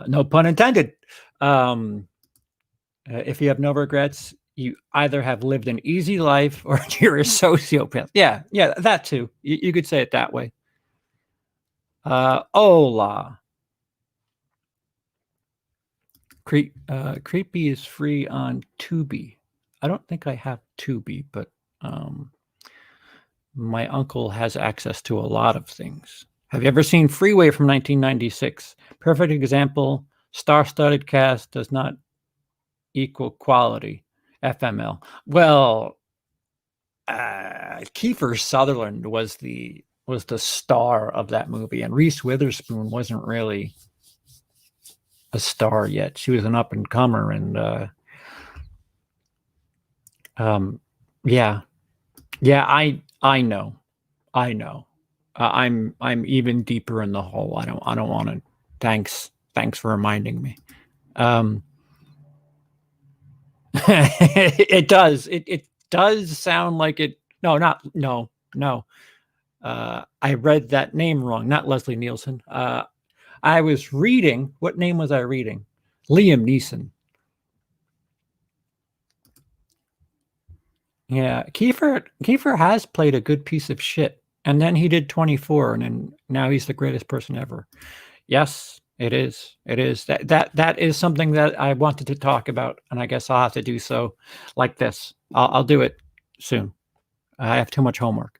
No pun intended. If you have no regrets, you either have lived an easy life or you're a sociopath. Yeah, that too. You could say it that way. Hola. Creepy is free on Tubi. I don't think I have Tubi, but my uncle has access to a lot of things. Have you ever seen Freeway from 1996? Perfect example. Star-studded cast does not equal quality. FML. Well, Kiefer Sutherland was the star of that movie, and Reese Witherspoon wasn't really a star yet. She was an up and comer, and yeah, I know. I'm even deeper in the hole. I don't want to. Thanks for reminding me. It does. It does sound like it. No, not no. No. I read that name wrong. Not Leslie Nielsen. I was reading. What name was I reading? Liam Neeson. Yeah, Kiefer has played a good piece of shit, and then he did 24, and then now he's the greatest person ever. Yes, it is. It is. That is something that I wanted to talk about, and I guess I'll have to do so like this. I'll do it soon. I have too much homework.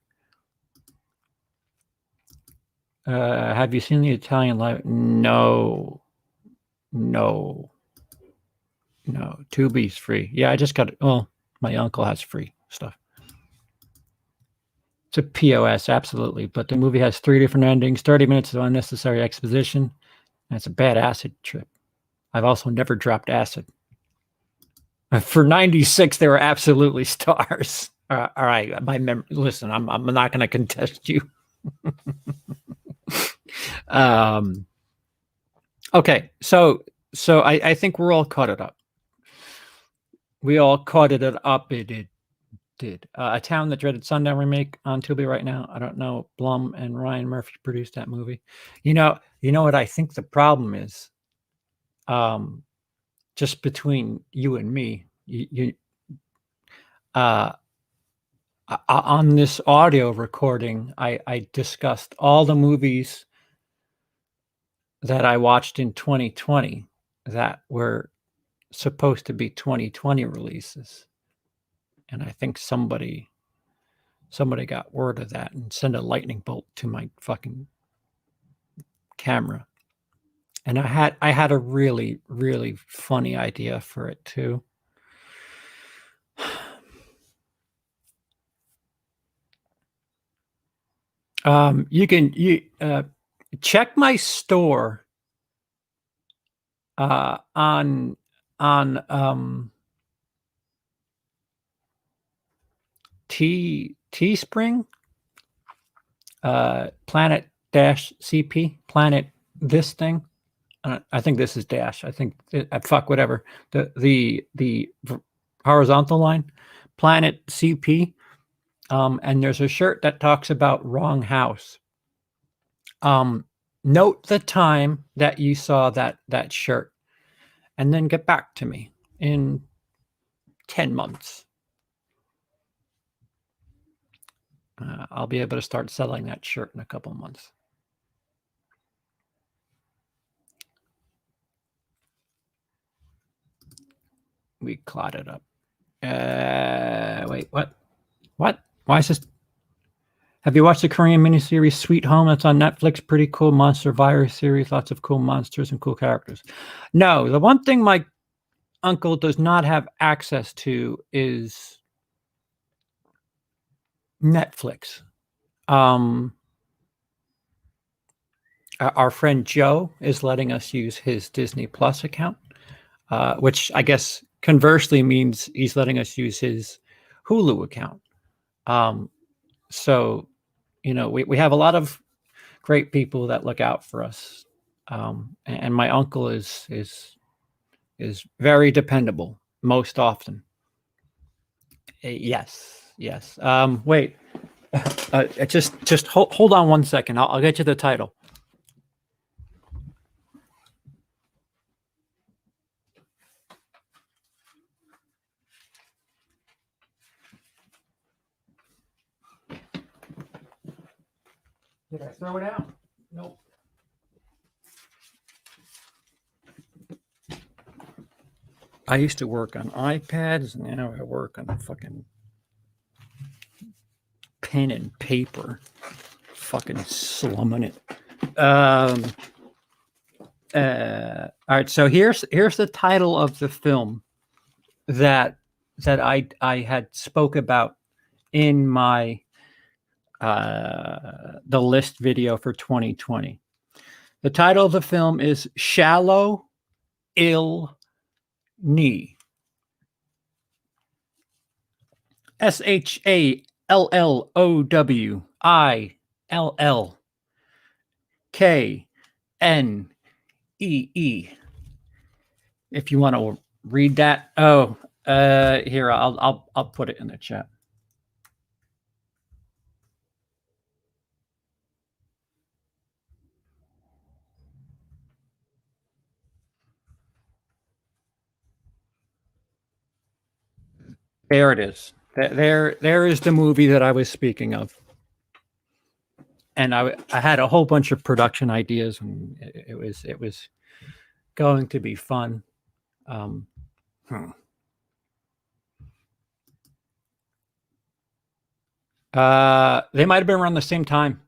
Have you seen the Italian Life? No, no, no. Tubi's free. Yeah, I just got it. Well, my uncle has free stuff. It's a POS, absolutely. But the movie has 3 different endings, 30 minutes of unnecessary exposition, and it's a bad acid trip. I've also never dropped acid. For 96, they were absolutely stars. All right, listen, I'm not going to contest you. Okay, so I think we're all caught it up. We all caught it up. It did. A Town That Dreaded Sundown remake on Tubi right now. I don't know. Blum and Ryan Murphy produced that movie. You know what I think the problem is? Just between you and me, on this audio recording, I discussed all the movies that I watched in 2020 that were supposed to be 2020 releases. And I think somebody got word of that and sent a lightning bolt to my fucking camera. And I had a really, really funny idea for it too. You can check my store on Teespring, Planet -CP, Planet this thing. I think this is dash. I think fuck whatever. The horizontal line, Planet CP. And there's a shirt that talks about wrong house. Note the time that you saw that shirt, and then get back to me in 10 months. I'll be able to start selling that shirt in a couple months. We clotted up. Wait, what? What? Why is this? Have you watched the Korean miniseries Sweet Home? That's on Netflix. Pretty cool monster virus series. Lots of cool monsters and cool characters. No, the one thing my uncle does not have access to is Netflix. Our friend Joe is letting us use his Disney Plus account, which I guess conversely means he's letting us use his Hulu account. So, we have a lot of great people that look out for us. And my uncle is very dependable most often. Yes. Wait, just hold on 1 second. I'll get you the title. Did I throw it out? Nope. I used to work on iPads, and now I work on fucking pen and paper. Fucking slumming it. All right, so here's the title of the film that I had spoke about in my the list video for 2020. The title of the film is Shallow Ill Knee. SHALLOWILLKNEE. If you want to read that. Here, I'll put it in the chat. There it is. There is the movie that I was speaking of. And I had a whole bunch of production ideas, and it was going to be fun. Hmm. They might have been around the same time.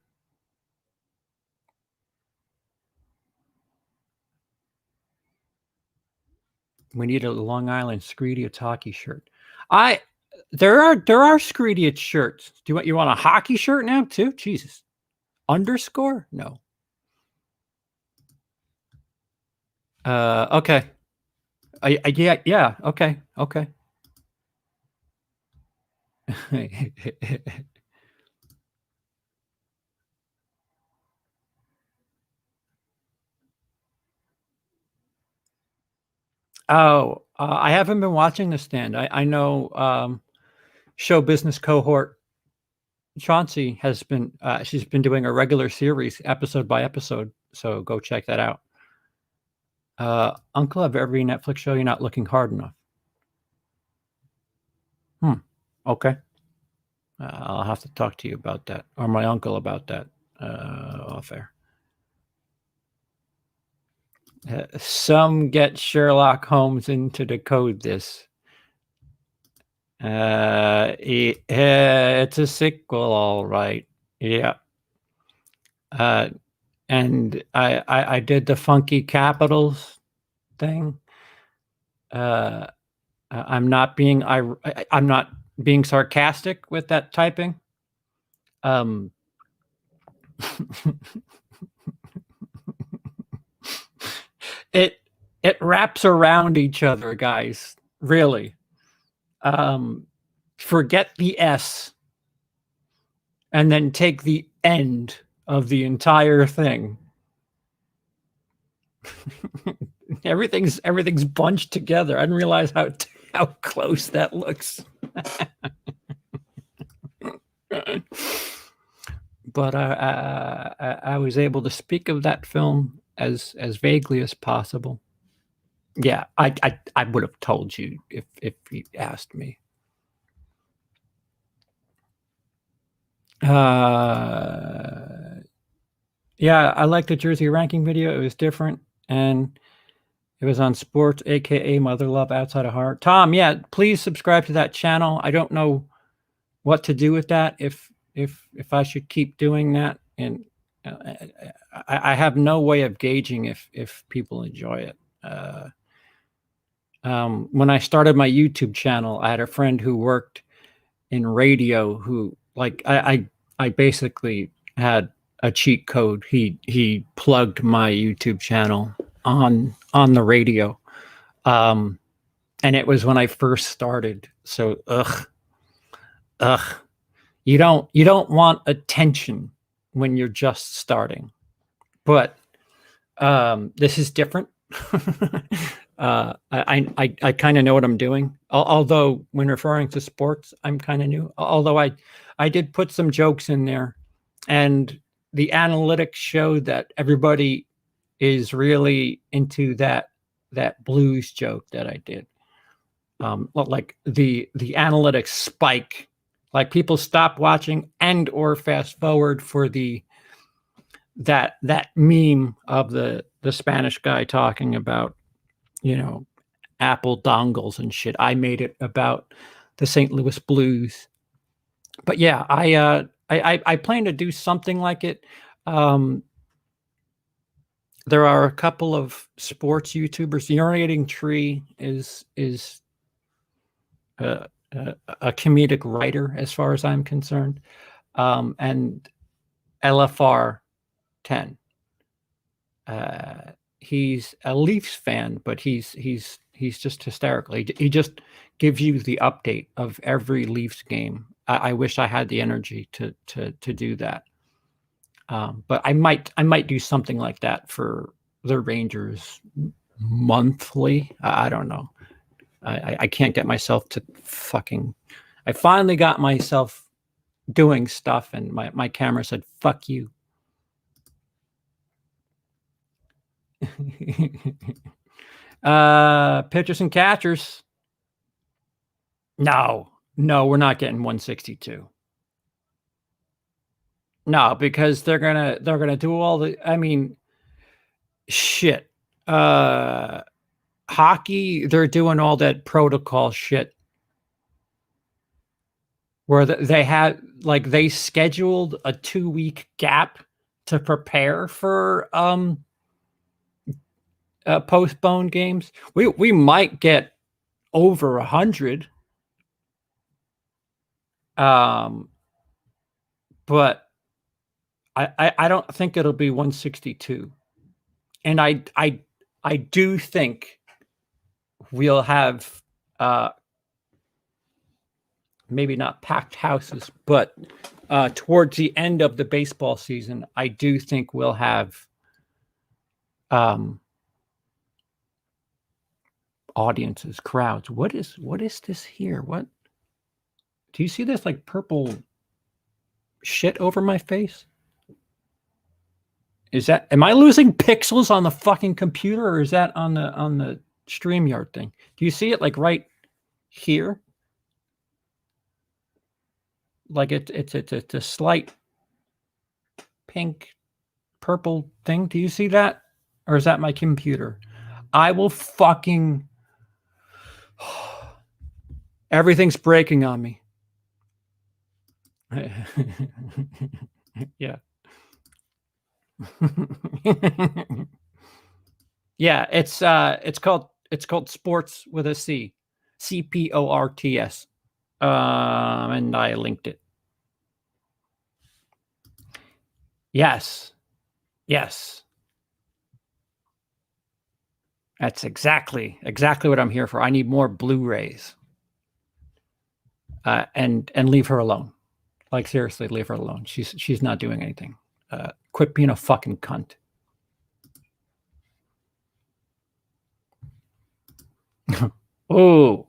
We need a Long Island Scredia hockey shirt. There are Scredia shirts. Do you want a hockey shirt now too? Jesus. Underscore? No. Okay. Yeah. Okay. Oh, I haven't been watching The Stand. I know show business cohort Chauncey has been she's been doing a regular series episode by episode, so go check that out. Uncle, of every Netflix show, you're not looking hard enough. Okay. I'll have to talk to you about that, or my uncle about that off air. Some get Sherlock Holmes in to decode this. It's a sequel, all right. Yeah. And I did the funky capitals thing. I'm not being sarcastic with that typing. It wraps around each other, guys. Really. Forget the S and then take the end of the entire thing. everything's bunched together. I didn't realize how close that looks. But I was able to speak of that film as vaguely as possible. Yeah, I would have told you if you asked me. Yeah, I like the Jersey ranking video. It was different, and it was on sports, aka Mother Love Outside of Heart. Tom, yeah, please subscribe to that channel. I don't know what to do with that. If I should keep doing that, and I have no way of gauging if people enjoy it. When I started my YouTube channel, I had a friend who worked in radio who, like, I basically had a cheat code. He plugged my YouTube channel on the radio. And it was when I first started. So you don't want attention when you're just starting. But this is different. I kind of know what I'm doing. Although when referring to sports, I'm kind of new. Although I did put some jokes in there, and the analytics showed that everybody is really into that blues joke that I did. Like the analytics spike, like people stop watching and or fast forward for that meme of the Spanish guy talking about, Apple dongles and shit. I made it about the St. Louis Blues. But yeah, I plan to do something like it. There are a couple of sports YouTubers. The Urinating Tree is a comedic writer, as far as I'm concerned, and LFR 10. He's a Leafs fan, but he's just hysterical. He just gives you the update of every Leafs game. I wish I had the energy to do that. But I might do something like that for the Rangers monthly. I don't know. I can't get myself to fucking. I finally got myself doing stuff, and my camera said, "Fuck you." Pitchers and catchers. No, No, we're not getting 162. No, because they're gonna do all the. I mean, shit. Hockey, they're doing all that protocol shit where they had like they scheduled a 2-week gap to prepare for postponed games. We might get over 100, but I don't think it'll be 162, and I do think we'll have maybe not packed houses, but towards the end of the baseball season, I do think we'll have audiences, crowds. What is this here? What do you see? This like purple shit over my face? Is that, am I losing pixels on the fucking computer, or is that on the StreamYard thing? Do you see it like right here? Like it's a slight pink purple thing. Do you see that? Or is that my computer? I will fucking everything's breaking on me. Yeah. Yeah, it's called Sports with a C. CPORTS. And I linked it. Yes. Yes. That's exactly what I'm here for. I need more Blu-rays. And leave her alone. Like, seriously, leave her alone. She's not doing anything. Quit being a fucking cunt. Oh,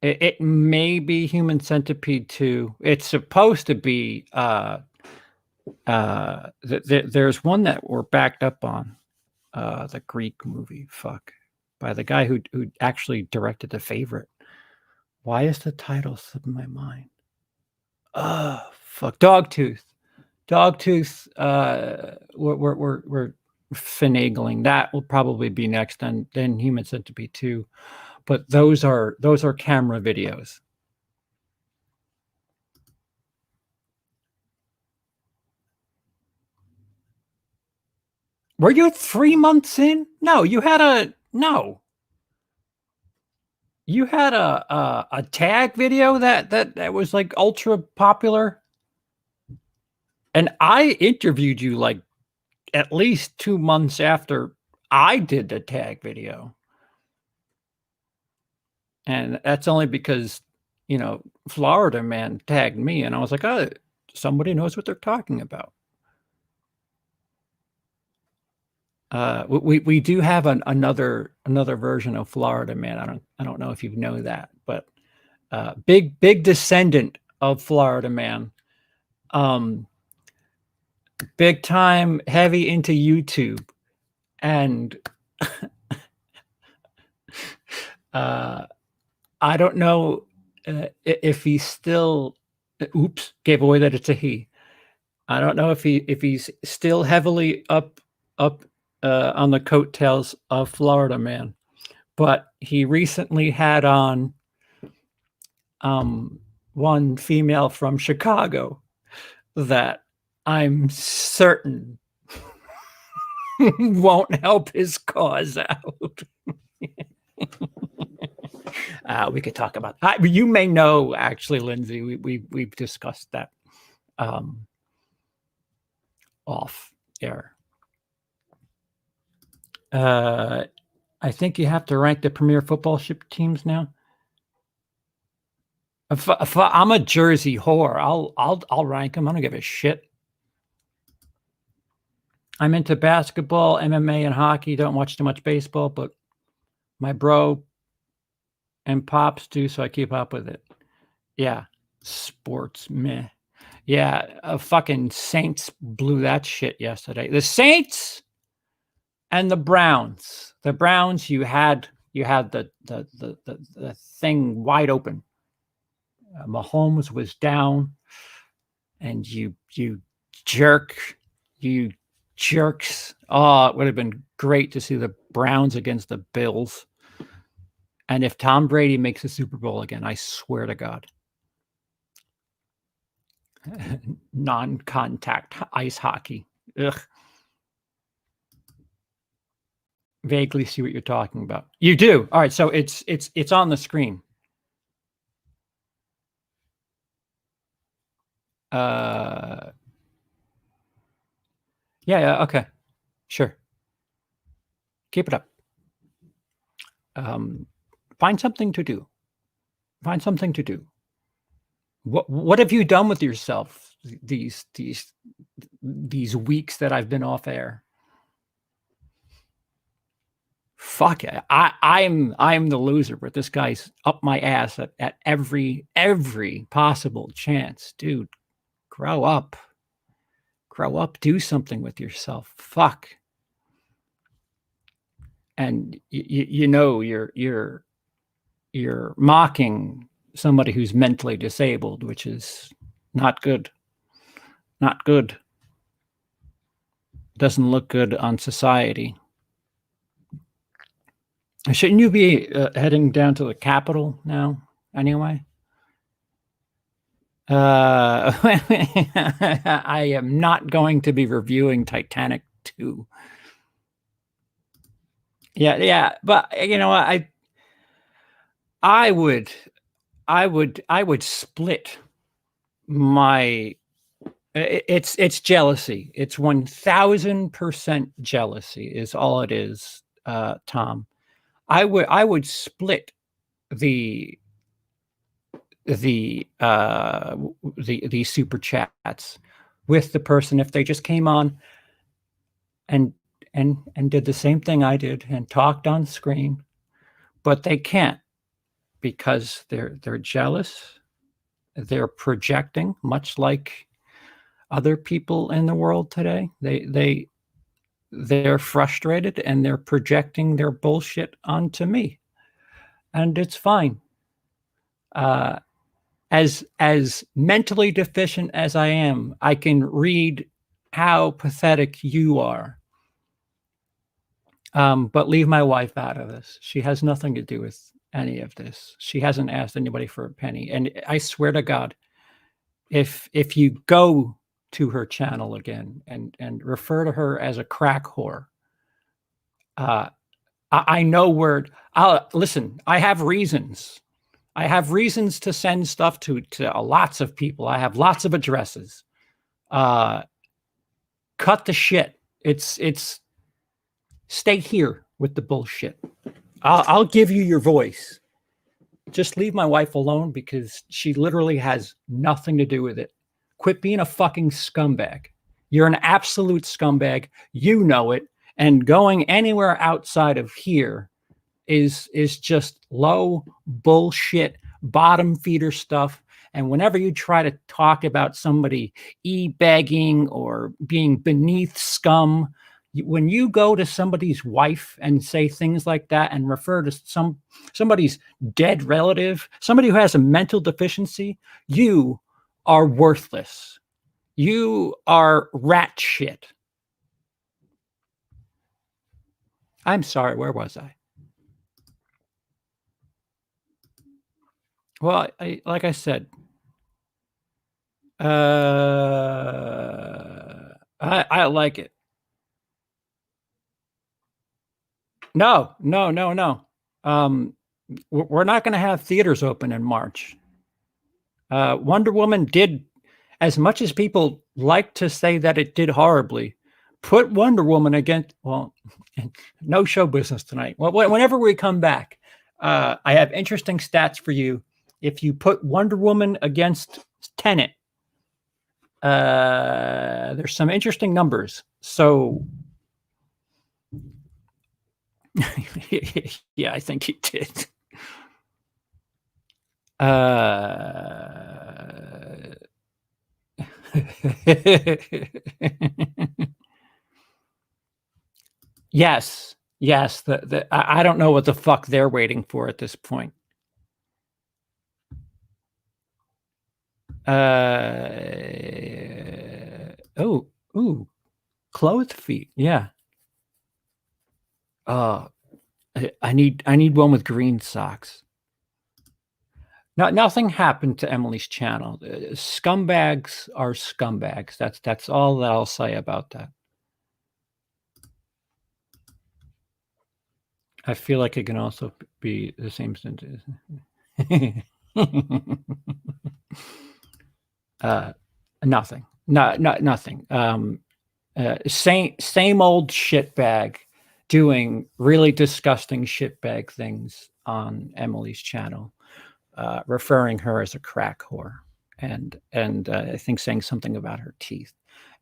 it may be Human Centipede 2. It's supposed to be. There's one that we're backed up on. The Greek movie. Fuck. By the guy who actually directed The Favorite. Why is the title slipping my mind? Oh, fuck. Dogtooth. We're finagling. That will probably be next, and then Human Centipede 2. But those are camera videos. Were you 3 months in? No, you had a tag video that was like ultra popular. And I interviewed you like at least 2 months after I did the tag video. And that's only because, Florida Man tagged me, and I was like, oh, somebody knows what they're talking about. We do have another version of Florida Man. I don't know if you know that, but big descendant of Florida Man. Big time heavy into YouTube, and I don't know if he's still. Oops, gave away that it's a he. I don't know if he's still heavily up on the coattails of Florida Man, but he recently had on one female from Chicago that I'm certain won't help his cause out. We could talk about that. You may know, actually, Lindsay, we've discussed that off air. I think you have to rank the premier football ship teams now. If I'm a Jersey whore, I'll rank them. I don't give a shit. I'm into basketball, MMA, and hockey. Don't watch too much baseball, but my bro and pops do, so I keep up with it. Yeah, sports, meh. Yeah, fucking Saints blew that shit yesterday. The Saints and the Browns. The Browns, you had You had the thing wide open. Mahomes was down, and you jerks. Oh, it would have been great to see the Browns against the Bills. And if Tom Brady makes a Super Bowl again, I swear to God, non-contact ice hockey. Ugh. Vaguely see what you're talking about. You do. All right, so it's on the screen. Yeah, okay. Sure. Keep it up. Find something to do. Find something to do. What have you done with yourself these weeks that I've been off air? Fuck it. I'm the loser, but this guy's up my ass at every possible chance. Dude, grow up. Grow up, do something with yourself. Fuck. And you know you're mocking somebody who's mentally disabled, which is not good. Not good. Doesn't look good on society. Shouldn't you be heading down to the Capitol now, anyway? I am not going to be reviewing Titanic 2. Yeah, but you know, I would split my. It's jealousy. It's 1000% jealousy is all it is, Tom. I would split the super chats with the person if they just came on and did the same thing I did and talked on screen, but they can't because they're jealous. They're projecting, much like other people in the world today. They're frustrated and they're projecting their bullshit onto me, and it's fine. As mentally deficient as I am, I can read how pathetic you are. But leave my wife out of this. She has nothing to do with any of this. She hasn't asked anybody for a penny. And I swear to God, if you go to her channel again and refer to her as a crack whore, I know where. Listen, I have reasons. I have reasons to send stuff to lots of people. I have lots of addresses. Cut the shit. It's stay here with the bullshit. I'll give you your voice. Just leave my wife alone because she literally has nothing to do with it. Quit being a fucking scumbag. You're an absolute scumbag. You know it. And going anywhere outside of here is just low bullshit, bottom feeder stuff. And whenever you try to talk about somebody e-begging or being beneath scum, when you go to somebody's wife and say things like that and refer to somebody's dead relative, somebody who has a mental deficiency, you are worthless. You are rat shit. I'm sorry, where was I? Well, like I said, I like it. No. We're not going to have theaters open in March. Wonder Woman did, as much as people like to say that it did horribly, put Wonder Woman against, well, no show business tonight. Well, whenever we come back, I have interesting stats for you. If you put Wonder Woman against Tenet, there's some interesting numbers. So, yeah, I think he did. Yes, Yes, I don't know what the fuck they're waiting for at this point. Ooh, clothed feet. Yeah. Uh, I need one with green socks. Nothing happened to Emily's channel. Scumbags are scumbags. That's all that I'll say about that. I feel like it can also be the same sentence. Nothing. Nothing. Same old shitbag doing really disgusting shitbag things on Emily's channel, referring her as a crack whore, and I think saying something about her teeth.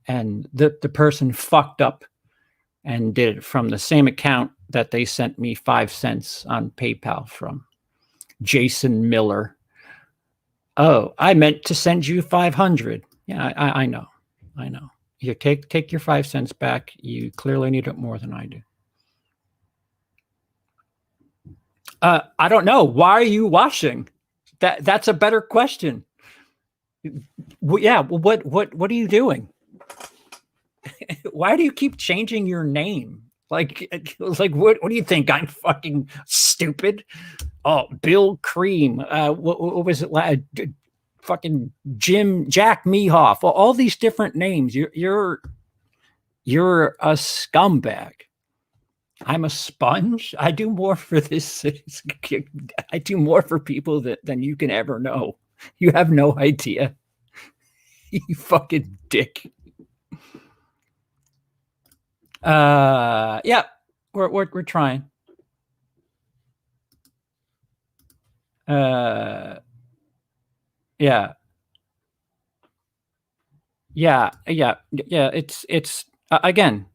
And the person fucked up and did it from the same account that they sent me 5 cents on PayPal from. Jason Miller. Oh, I meant to send you 500. Yeah, I know. I know. You take your 5 cents back. You clearly need it more than I do. I don't know. Why are you washing? That's a better question. Well, yeah. Well, what are you doing? Why do you keep changing your name? Like what do you think? I'm fucking stupid? Oh, Bill Cream. What was it? Fucking Jim Jack Mehoff. All these different names. You're a scumbag. I'm a sponge. I do more for this. I do more for people than you can ever know. You have no idea. You fucking dick. Yeah, we're trying. Yeah, yeah. It's again.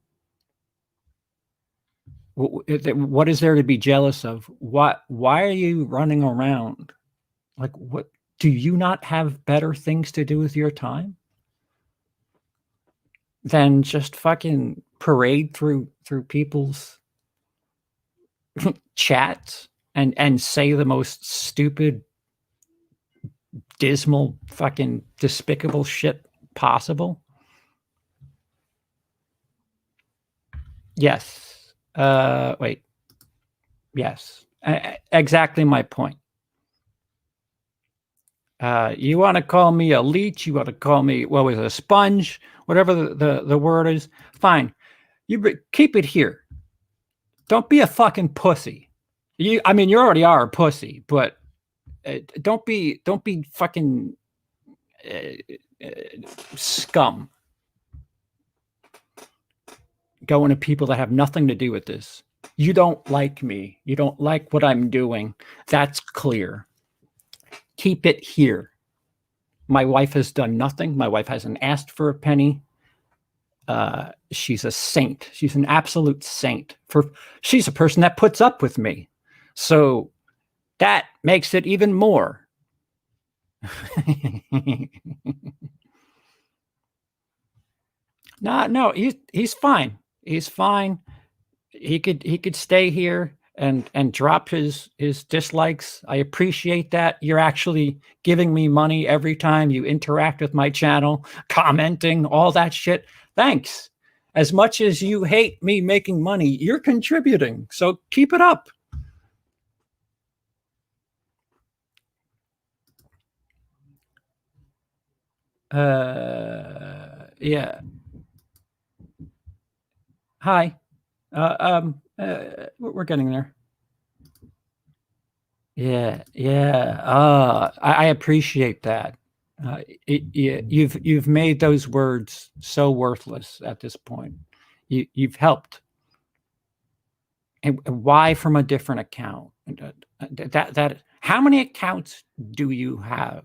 What is there to be jealous of? Why are you running around? Like, what? Do you not have better things to do with your time than just fucking parade through people's chats and say the most stupid, dismal, fucking despicable shit possible? Yes. Wait. Yes. Exactly my point. You want to call me a leech? You want to call me a sponge? Whatever the word is, fine. Keep it here. Don't be a fucking pussy. You already are a pussy, but don't be fucking scum. Going to people that have nothing to do with this. You don't like me. You don't like what I'm doing. That's clear. Keep it here. My wife has done nothing. My wife hasn't asked for a penny. She's a saint. She's an absolute saint. She's a person that puts up with me. So that makes it even more. No, he's fine. He's fine. He could stay here and drop his dislikes. I appreciate that. You're actually giving me money every time you interact with my channel, commenting, all that shit. Thanks. As much as you hate me making money, you're contributing. So keep it up. Yeah. Hi. We're getting there. Yeah, yeah. I appreciate that. You've made those words so worthless at this point. You've helped. And why from a different account? That how many accounts do you have?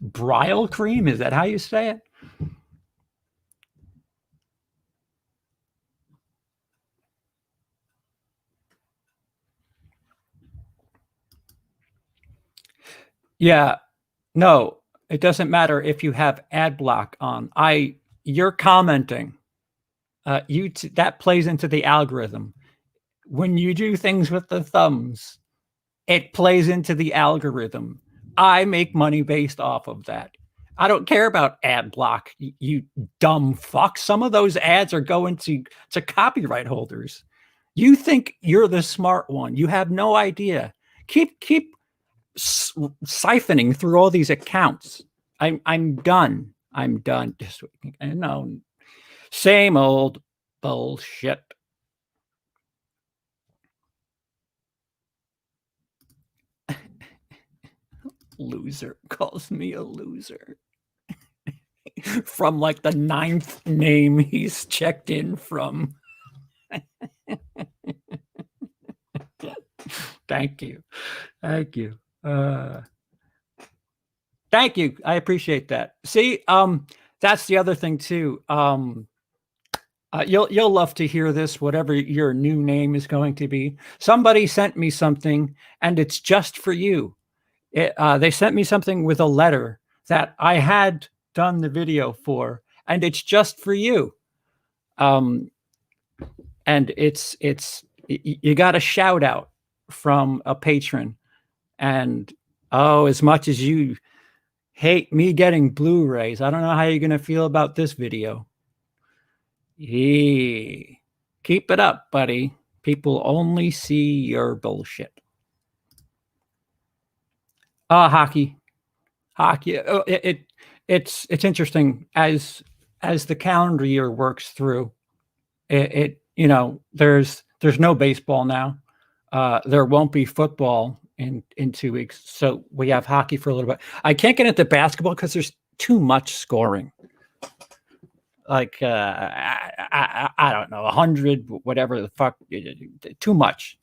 Brile cream? Is that how you say it? Yeah. No. It doesn't matter if you have ad block on. You're commenting. That plays into the algorithm. When you do things with the thumbs, it plays into the algorithm. I make money based off of that. I don't care about ad block, you dumb fuck. Some of those ads are going to copyright holders. You think you're the smart one. You have no idea. Keep siphoning through all these accounts. I'm done. I'm done. Just no, same old bullshit. Loser calls me a loser. From like the 9th name he's checked in from. Thank you. Thank you. Thank you. I appreciate that. See, that's the other thing too. You'll love to hear this, whatever your new name is going to be. Somebody sent me something, and it's just for you. They sent me something with a letter that I had done the video for, and it's just for you. And it's you got a shout out from a patron, and as much as you hate me getting Blu-rays, I don't know how you're gonna feel about this video. Keep it up, buddy. People only see your bullshit. Hockey. It's interesting as the calendar year works through. There's no baseball now. There won't be football in 2 weeks, so we have hockey for a little bit. I can't get into basketball because there's too much scoring. Like I don't know, 100, whatever the fuck, too much.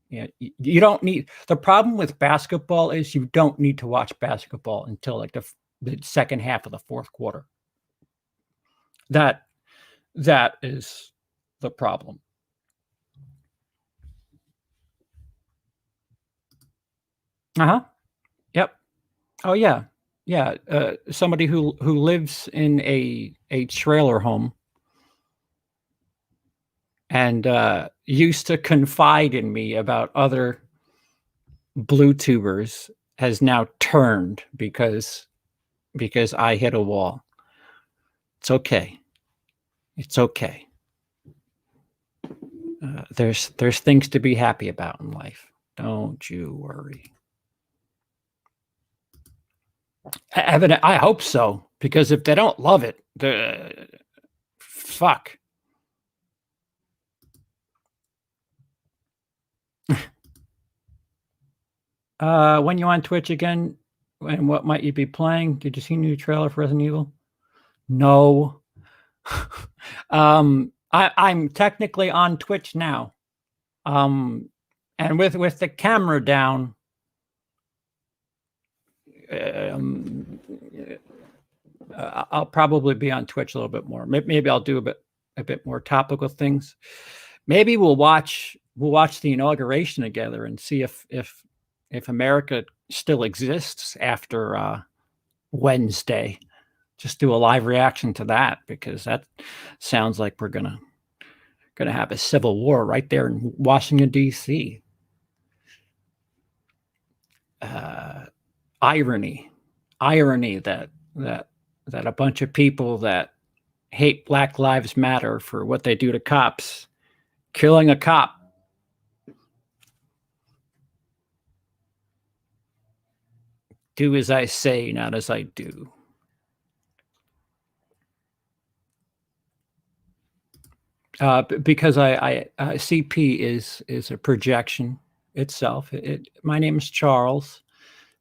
Yeah, you don't need. The problem with basketball is you don't need to watch basketball until like the second half of the fourth quarter. That is the problem. Yep. Oh yeah. Somebody who lives in a trailer home and used to confide in me about other blue tubers has now turned because I hit a wall. It's okay. It's okay. There's things to be happy about in life. Don't you worry. Evident, I hope so, because if they don't love it, fuck. When you on Twitch again, and what might you be playing? Did you see a new trailer for Resident Evil? No. I'm technically on Twitch now. And with the camera down, I'll probably be on Twitch a little bit more. Maybe I'll do a bit more topical things. Maybe we'll watch the inauguration together and see if America still exists after Wednesday. Just do a live reaction to that, because that sounds like we're gonna have a civil war right there in Washington, D.C. Irony that a bunch of people that hate Black Lives Matter for what they do to cops, killing a cop. Do as I say, not as I do. Because I CP is a projection itself. My name is Charles.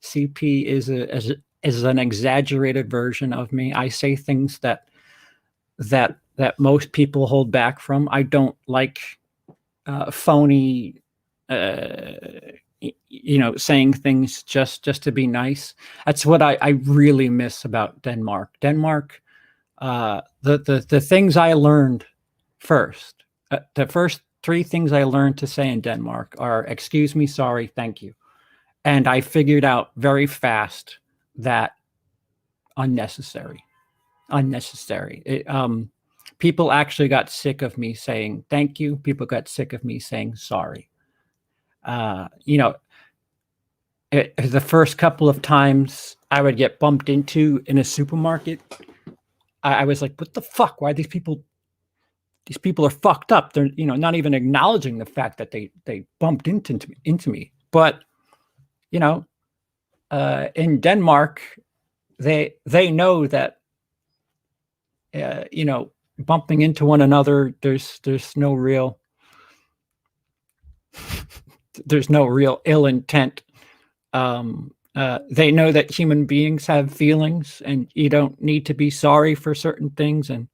CP is an exaggerated version of me. I say things that most people hold back from. I don't like phony, saying things just to be nice. That's what I really miss about Denmark. Denmark, the things I learned first, the first 3 things I learned to say in Denmark are excuse me, sorry, thank you. And I figured out very fast that unnecessary. People actually got sick of me saying thank you. People got sick of me saying sorry. The first couple of times I would get bumped into in a supermarket, I was like, what the fuck? Why are these people? These people are fucked up. They're not even acknowledging the fact that they bumped into me. But in Denmark, they know that bumping into one another, there's no real ill intent. They know that human beings have feelings, and you don't need to be sorry for certain things. And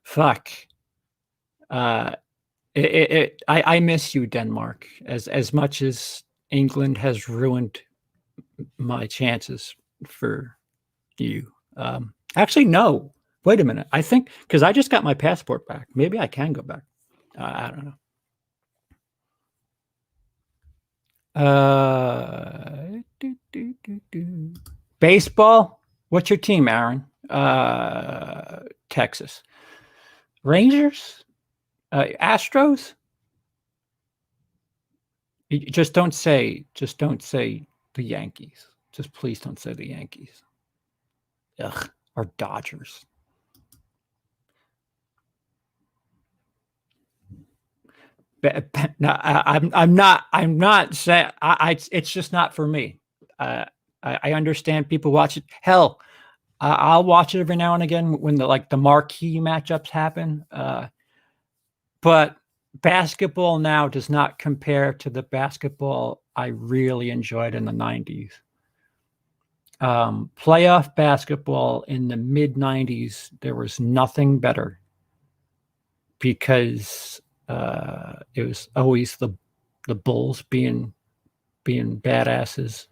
fuck, I miss you, Denmark, as much as England has ruined my chances for you. Actually, no. Wait a minute. I think because I just got my passport back. Maybe I can go back. I don't know. Baseball. What's your team, Aaron? Texas Rangers, Astros. Just don't say the Yankees. Just please don't say the Yankees. Ugh, or Dodgers. No, I'm not saying it's just not for me. I understand people watch it. Hell, I'll watch it every now and again when the marquee matchups happen. But basketball now does not compare to the basketball I really enjoyed in the 90s. Playoff basketball in the mid 90s, there was nothing better because it was always the Bulls being badasses.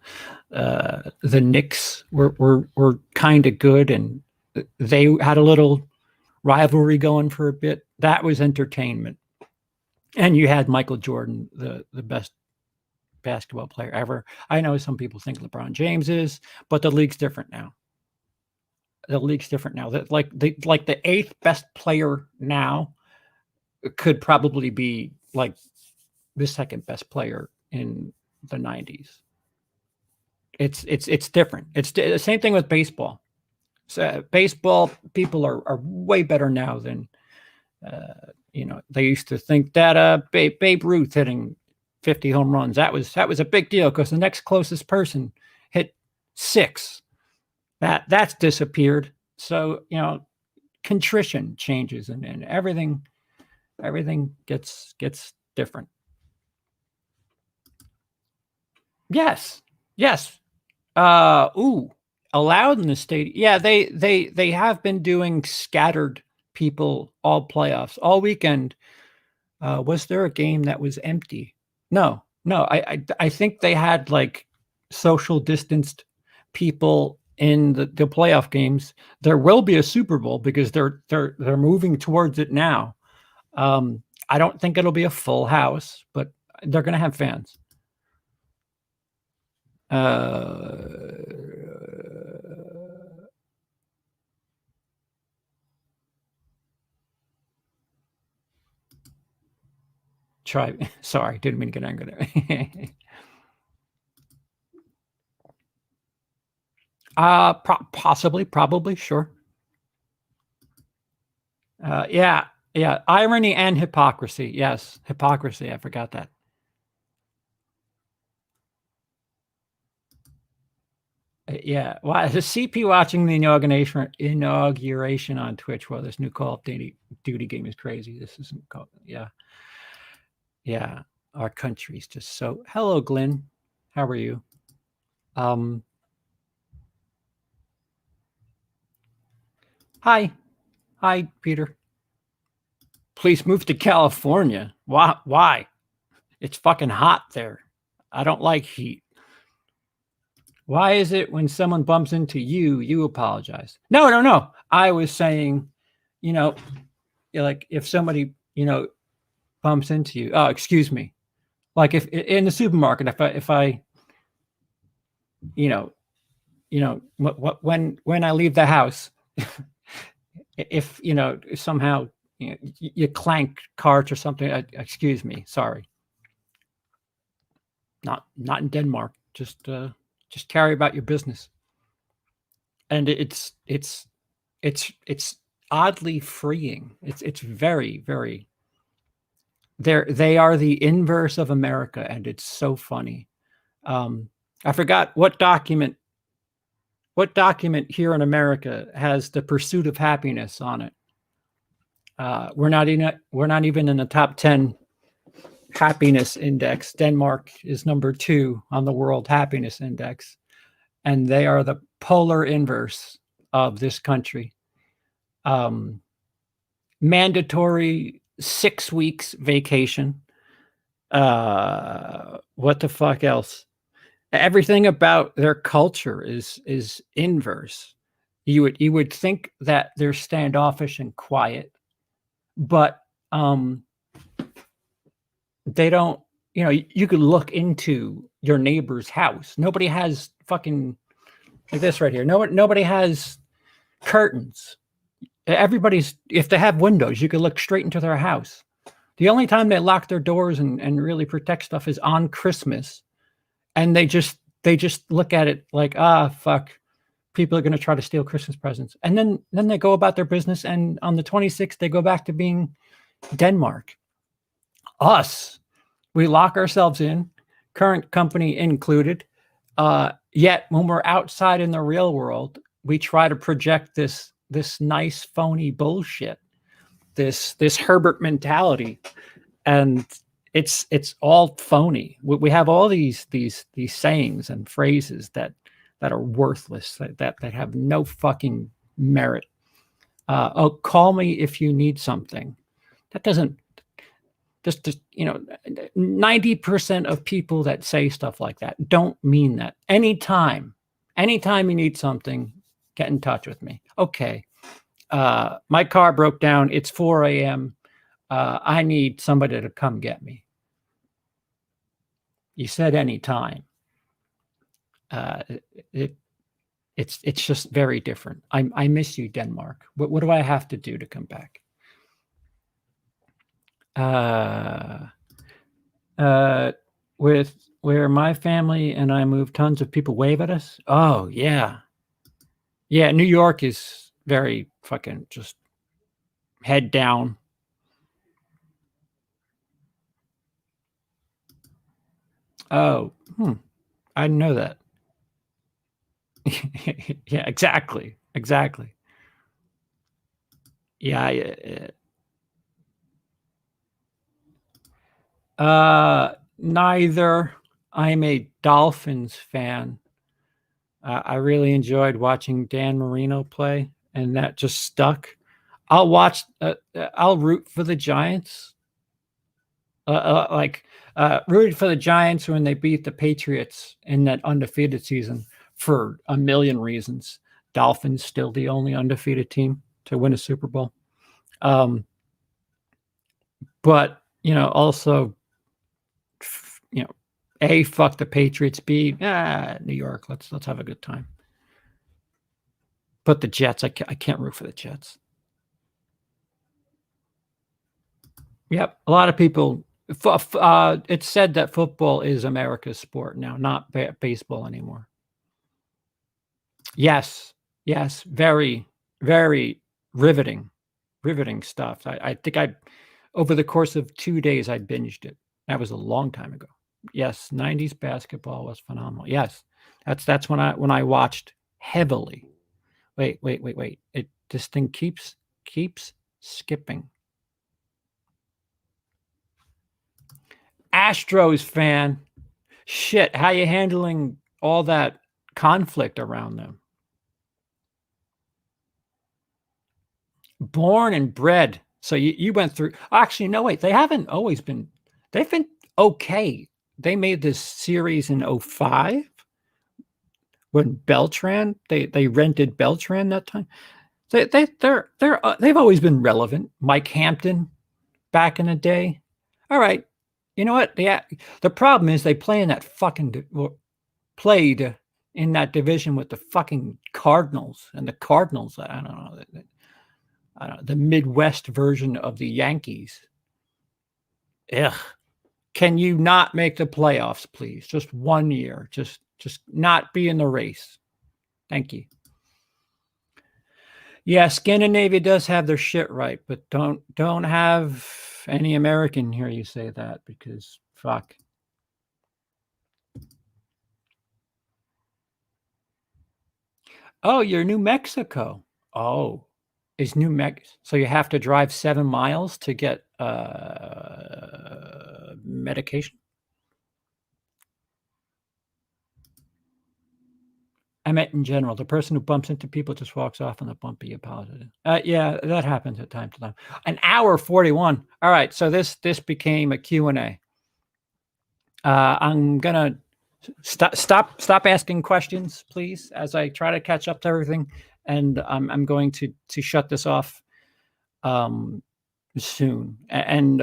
The Knicks were kind of good, and they had a little rivalry going for a bit. That was entertainment. And you had Michael Jordan, the best basketball player ever. I know some people think LeBron James is, but the league's different now. Like the eighth best player now could probably be like the second best player in the 90s. It's different. It's the same thing with baseball. So baseball people are way better now than they used to think that Babe Ruth hitting 50 home runs, that was a big deal because the next closest person hit 6. That's disappeared. So contrition changes, and everything gets different. Yes. Allowed in the stadium. Yeah, they have been doing scattered people all playoffs, all weekend. Was there a game that was empty? No. I think they had like social distanced people in the playoff games. There will be a Super Bowl because they're moving towards it now. I don't think it'll be a full house, but they're going to have fans. Sorry, didn't mean to get angry there. Possibly, probably, sure. Yeah. Irony and hypocrisy. Yes, hypocrisy. I forgot that. Yeah. Well, the CP watching the inauguration on Twitch while this new Call of Duty game is crazy. This isn't called. Yeah. Our country's just so. Hello, Glenn. How are you? Hi, Peter. Please move to California. Why? It's fucking hot there. I don't like heat. Why is it when someone bumps into you, you apologize? No. I was saying, like if somebody, bumps into you. Oh, excuse me. Like if in the supermarket, if I when I leave the house, if somehow you clank carts or something, excuse me, sorry, not in Denmark. Just carry about your business, and it's oddly freeing. It's very, very. They are the inverse of America, and it's so funny. I forgot what document here in America has the pursuit of happiness on it. We're not even in the top 10 happiness index. Denmark is number 2 on the World Happiness Index, and they are the polar inverse of this country. Mandatory 6 weeks vacation. What the fuck else? Everything about their culture is inverse. You would think that they're standoffish and quiet, but they don't. You could look into your neighbor's house. Nobody has fucking like this right here. Nobody has curtains. Everybody's, if they have windows, you could look straight into their house. The only time they lock their doors and really protect stuff is on Christmas, and they just look at it like, fuck, people are going to try to steal Christmas presents, and then they go about their business, and on the 26th they go back to being Denmark. Us, we lock ourselves in, current company included. Yet when we're outside in the real world, we try to project this nice phony bullshit, this Herbert mentality, and it's all phony. We have all these sayings and phrases that are worthless, that have no fucking merit. Call me if you need something. That doesn't. Just 90% of people that say stuff like that don't mean that. Anytime you need something, get in touch with me. Okay. My car broke down. It's 4 a.m. I need somebody to come get me. You said anytime. It's just very different. I miss you, Denmark. What do I have to do to come back? With where my family and I moved, tons of people wave at us. Oh yeah. New York is very fucking just head down. Oh, I didn't know that. Yeah, exactly. Yeah. Neither. I'm a Dolphins fan. I really enjoyed watching Dan Marino play, and that just stuck. I'll watch. I'll root for the Giants. Rooted for the Giants when they beat the Patriots in that undefeated season for a million reasons. Dolphins still the only undefeated team to win a Super Bowl. But also, A, fuck the Patriots. B, New York. Let's have a good time. But the Jets, I can't root for the Jets. Yep, a lot of people. It's said that football is America's sport now, not baseball anymore. Yes, very, very riveting stuff. I think over the course of 2 days, I binged it. That was a long time ago. Yes, 90s basketball was phenomenal. Yes, that's when I watched heavily. Wait. This thing keeps skipping. Astros fan. Shit, how you handling all that conflict around them? Born and bred. So you went through. Actually, no, wait. They haven't always been. They've been okay. They made this series in 2005 when Beltran. They rented Beltran that time. They've always been relevant. Mike Hampton, back in the day. All right. You know what? The problem is they played in that division with the fucking Cardinals, and the Cardinals, I don't know, the Midwest version of the Yankees. Ugh. Can you not make the playoffs, please? Just 1 year. Just not be in the race. Thank you. Yeah, Scandinavia does have their shit right, but don't have any American hear you say that, because fuck. Oh, you're New Mexico. Oh, is New Mex? So you have to drive 7 miles to get medication? I meant in general. The person who bumps into people just walks off on the bumpy apology. Yeah, that happens at time to time. An hour 41. All right, so this became a Q&A. I'm gonna stop asking questions, please, as I try to catch up to everything, and I'm going to shut this off soon. And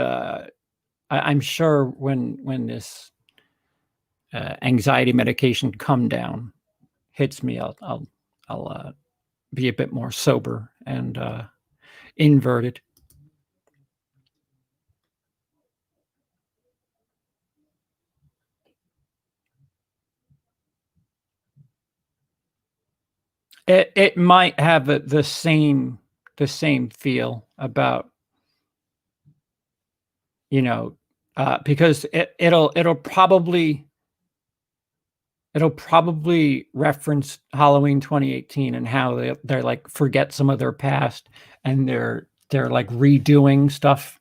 I'm sure when this anxiety medication come down hits me, I'll be a bit more sober and inverted. It might have the same feel about, you know, because it'll probably reference Halloween 2018 and how they're like forget some of their past, and they're like redoing stuff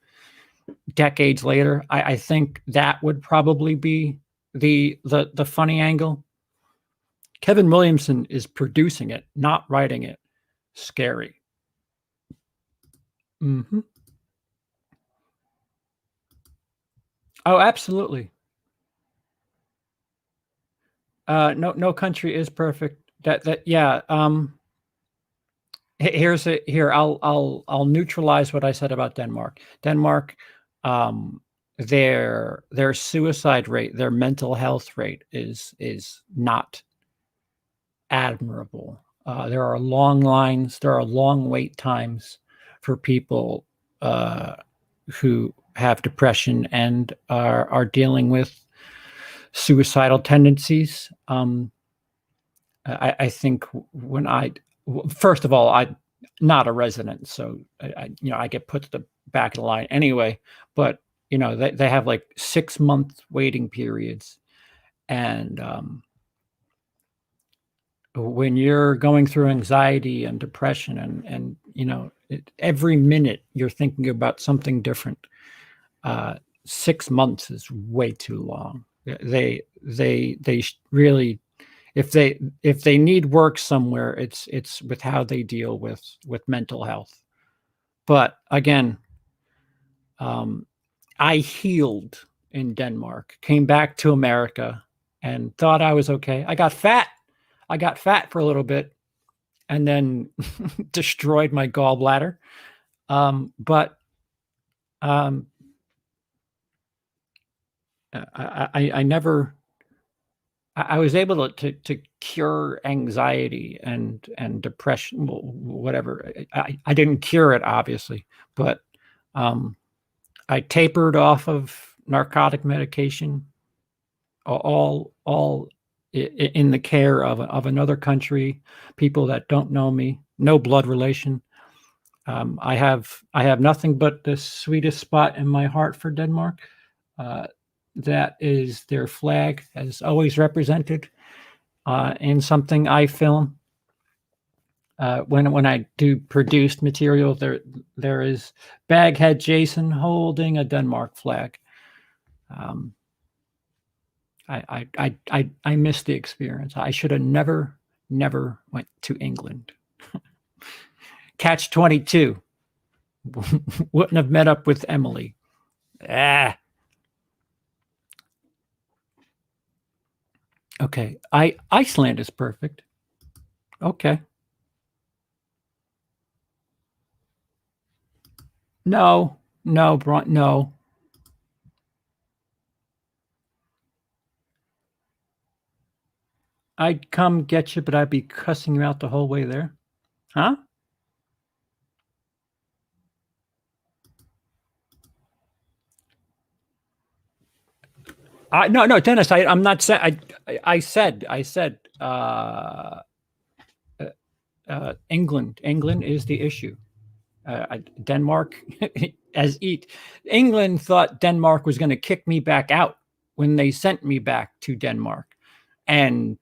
decades later. I think that would probably be the funny angle. Kevin Williamson is producing it, not writing it. Scary. Mm-hmm. Oh, absolutely. No country is perfect. Yeah. Here. I'll neutralize what I said about Denmark. Denmark, their suicide rate, their mental health rate is not admirable. There are long lines. There are long wait times for people who have depression and are dealing with suicidal tendencies. I think first of all, I'm not a resident, so I get put to the back of the line anyway. But they have like 6-month waiting periods, and when you're going through anxiety and depression, and every minute you're thinking about something different, 6 months is way too long. They really, if they need work somewhere, it's with how they deal with mental health. But again, I healed in Denmark, came back to America, and thought I was okay. I got fat for a little bit, and then destroyed my gallbladder. But I never. I was able to cure anxiety and depression, whatever. I didn't cure it, obviously, but I tapered off of narcotic medication, all in the care of another country, people that don't know me, no blood relation. I have nothing but the sweetest spot in my heart for Denmark. That is their flag, as always represented in something I film. When I do produced material, there is Baghead Jason holding a Denmark flag. I missed the experience. I should have never went to England. Catch 22. Wouldn't have met up with Emily. Okay. Iceland is perfect. Okay. No, no. I'd come get you, but I'd be cussing you out the whole way there. Huh? No, Dennis. I'm not saying. I said. England. England is the issue. Denmark, as eat. England thought Denmark was going to kick me back out when they sent me back to Denmark, and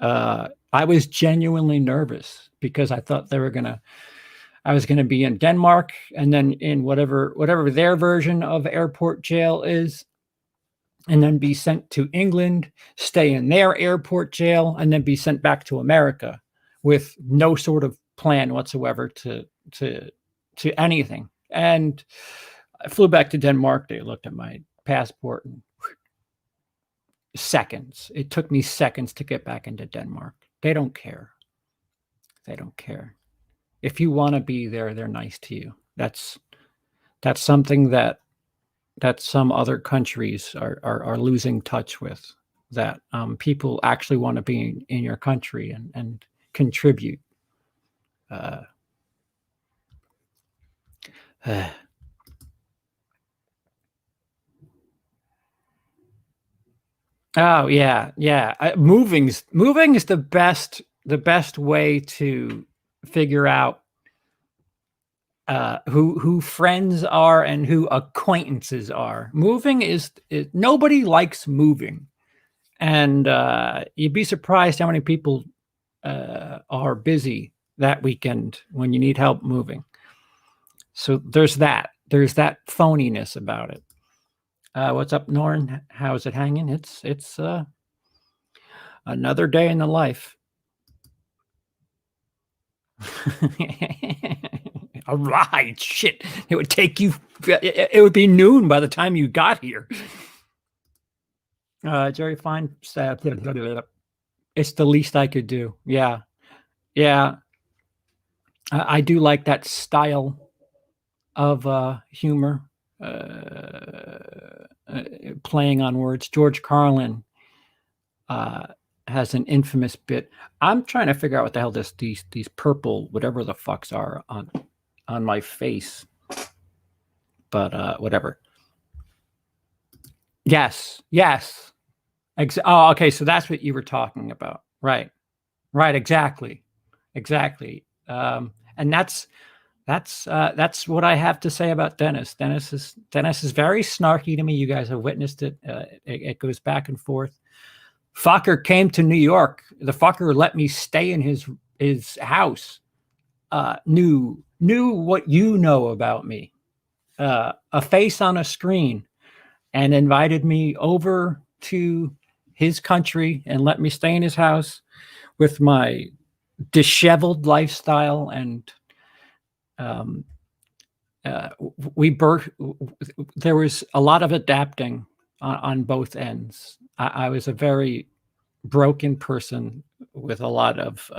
I was genuinely nervous because I thought I was going to be in Denmark and then in whatever their version of airport jail is, and then be sent to England, stay in their airport jail, and then be sent back to America with no sort of plan whatsoever to anything. And I flew back to Denmark. They looked at my passport and seconds. It took me seconds to get back into Denmark. They don't care. They don't care. If you want to be there, they're nice to you. That's something that some other countries are losing touch with. That people actually want to be in your country and contribute. Oh yeah. Moving is the best way to figure out who friends are and who acquaintances are. Moving is nobody likes moving, and you'd be surprised how many people are busy that weekend when you need help moving. So there's that phoniness about it. What's up, Norn? How's it hanging? It's another day in the life. All right, shit. It would take you. It would be noon by the time you got here. Jerry Fine said, "It's the least I could do." Yeah. I do like that style of humor, playing on words. George Carlin has an infamous bit. I'm trying to figure out what the hell these purple whatever the fucks are on my face, but whatever. Yes. Oh, okay. So that's what you were talking about, right? Exactly. And that's what I have to say about Dennis. Dennis is very snarky to me. You guys have witnessed it. It goes back and forth. Fucker came to New York. The fucker let me stay in his house. Knew what you know about me. A face on a screen, and invited me over to his country and let me stay in his house with my disheveled lifestyle, and there was a lot of adapting on both ends. I was a very broken person with a lot of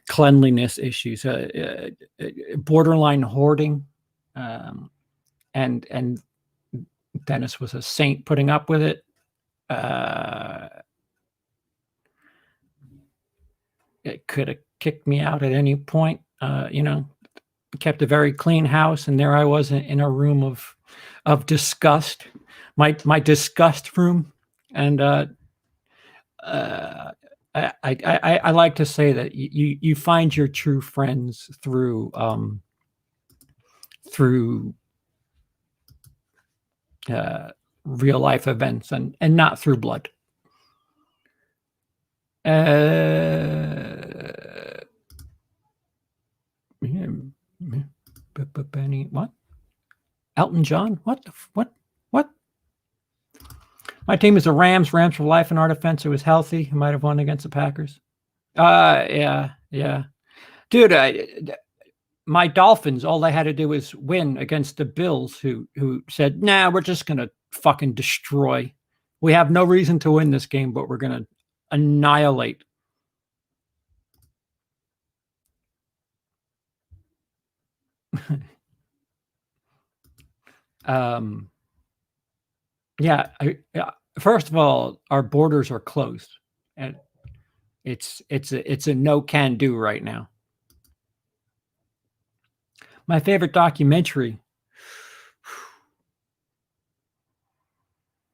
cleanliness issues, borderline hoarding, and Dennis was a saint putting up with it. It could have kicked me out at any point. Kept a very clean house, and there I was in a room of disgust, my disgust room. And I like to say that you find your true friends through real life events and not through blood. What? Elton John? What? My team is the Rams. Rams for life in our defense. It was healthy. He might have won against the Packers. Yeah. Dude, my Dolphins, all they had to do was win against the Bills, who said, "Nah, we're just gonna fucking destroy. We have no reason to win this game, but we're gonna annihilate." Yeah. First of all, our borders are closed, and It's a no can do right now. My favorite documentary.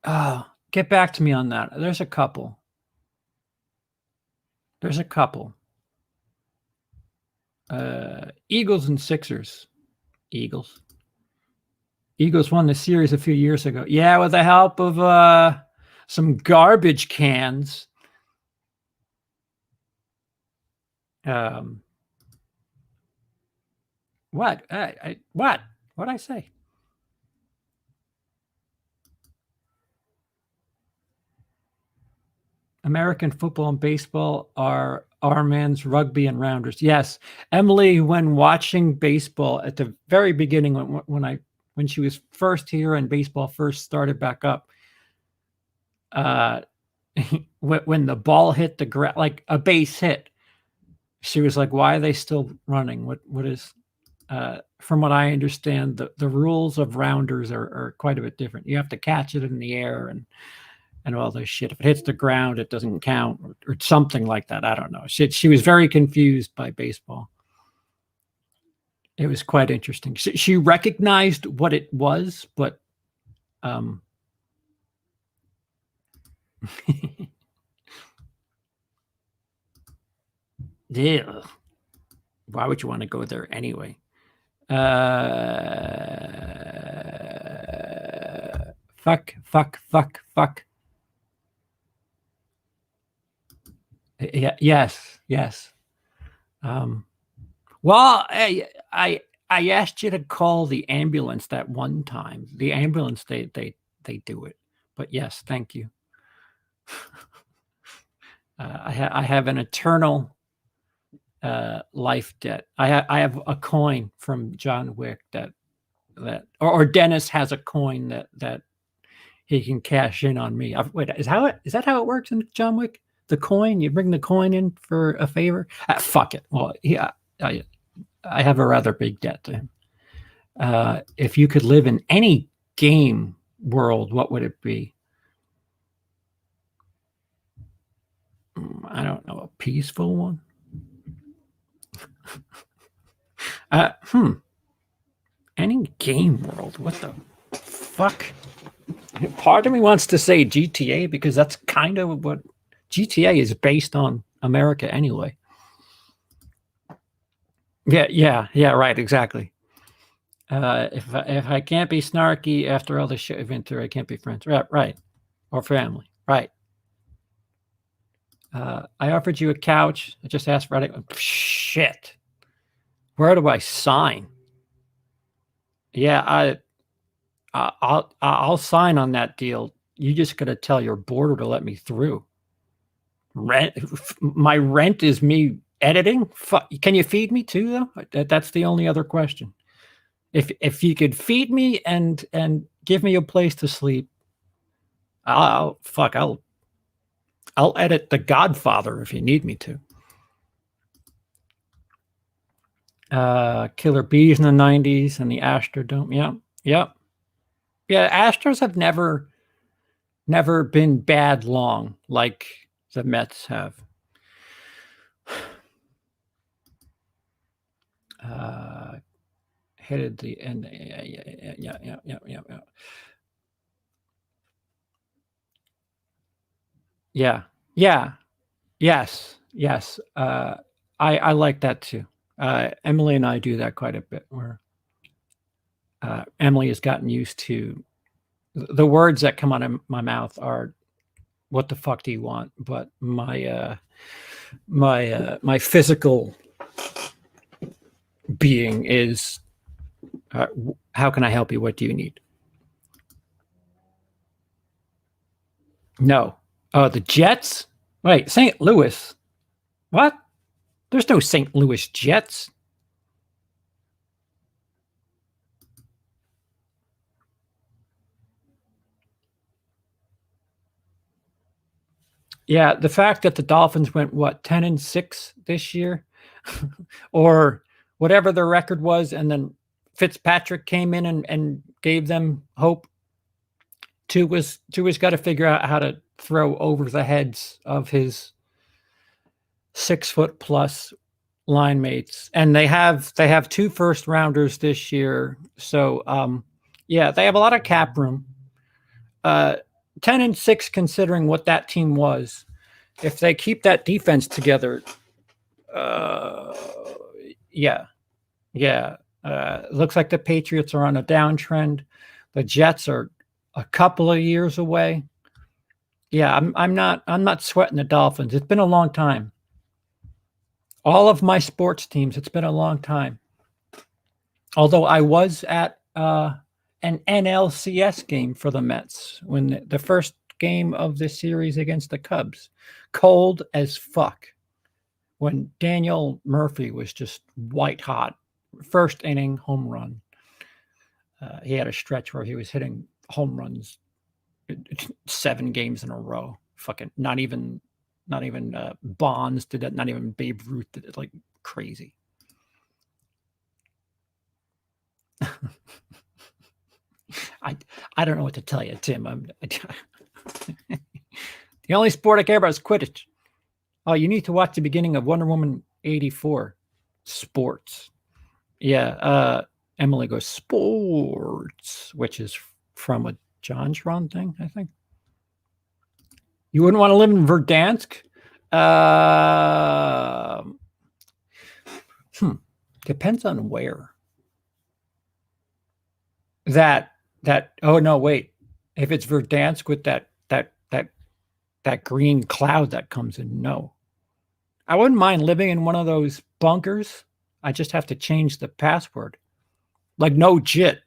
Oh, get back to me on that. There's a couple. Eagles and Sixers. Eagles won the series a few years ago. Yeah, with the help of some garbage cans. What? What? What'd I say? American football and baseball are our man's rugby and rounders. Yes, Emily, when watching baseball at the very beginning, when she was first here and baseball first started back up, when the ball hit the ground, like a base hit, she was like, "Why are they still running? What is?" From what I understand, the rules of rounders are quite a bit different. You have to catch it in the air and all this shit. If it hits the ground, it doesn't count, or something like that. I don't know. She was very confused by baseball. It was quite interesting. She recognized what it was, but yeah. Why would you want to go there anyway? Fuck. Yeah, yes. Well, I asked you to call the ambulance that one time. The ambulance, they do it. But yes, thank you. I have an eternal life debt. I have a coin from John Wick that or Dennis has a coin that he can cash in on me. Wait, is that how it works in John Wick? The coin, you bring the coin in for a favor. Fuck it. Well, yeah, I have a rather big debt to him. If you could live in any game world, what would it be? I don't know, a peaceful one. Any game world? What the fuck? Part of me wants to say GTA because that's kind of what GTA is based on. America anyway. Yeah, right, exactly. If I can't be snarky after all the shit I've been through, I can't be friends. Right. Or family. Right. I offered you a couch. I just asked for it. Shit. Where do I sign? Yeah, I'll sign on that deal. You just got to tell your boarder to let me through. My rent is me editing. Can you feed me too, though? That's the only other question. If you could feed me and give me a place to sleep, I'll edit The Godfather if you need me to. Killer Bees in the 90s and the Astrodome. Yeah. Astros have never been bad long like the Mets have. Headed the end. Yeah. Yes. I like that too. Emily and I do that quite a bit. Where Emily has gotten used to the words that come out of my mouth are, "What the fuck do you want?" But my physical being is, "How can I help you? What do you need?" No. Oh, the Jets? Wait, St. Louis. What? There's no St. Louis Jets. Yeah, the fact that the Dolphins went, what, 10-6 this year? Or whatever their record was, and then Fitzpatrick came in and gave them hope. Tua's got to figure out how to throw over the heads of his 6 foot plus line mates, and they have 2 first rounders this year. So yeah, they have a lot of cap room. 10-6 considering what that team was. If they keep that defense together, yeah. Looks like the Patriots are on a downtrend. The Jets are a couple of years away. Yeah, I'm not sweating the Dolphins. It's been a long time. All of my sports teams, it's been a long time. Although I was at an NLCS game for the Mets when the first game of the series against the Cubs, cold as fuck, when Daniel Murphy was just white hot, first inning home run. He had a stretch where he was hitting home runs 7 games in a row. Fucking not even Bonds did it. Not even Babe Ruth did it. Like crazy. I don't know what to tell you, Tim. The only sport I care about is Quidditch. Oh, you need to watch the beginning of Wonder Woman 84. Sports. Yeah. Emily goes sports, which is from a John Schron thing, I think. You wouldn't want to live in Verdansk? Depends on where. Oh no, wait. If it's Verdansk with that green cloud that comes in, no. I wouldn't mind living in one of those bunkers. I just have to change the password. Like no jit.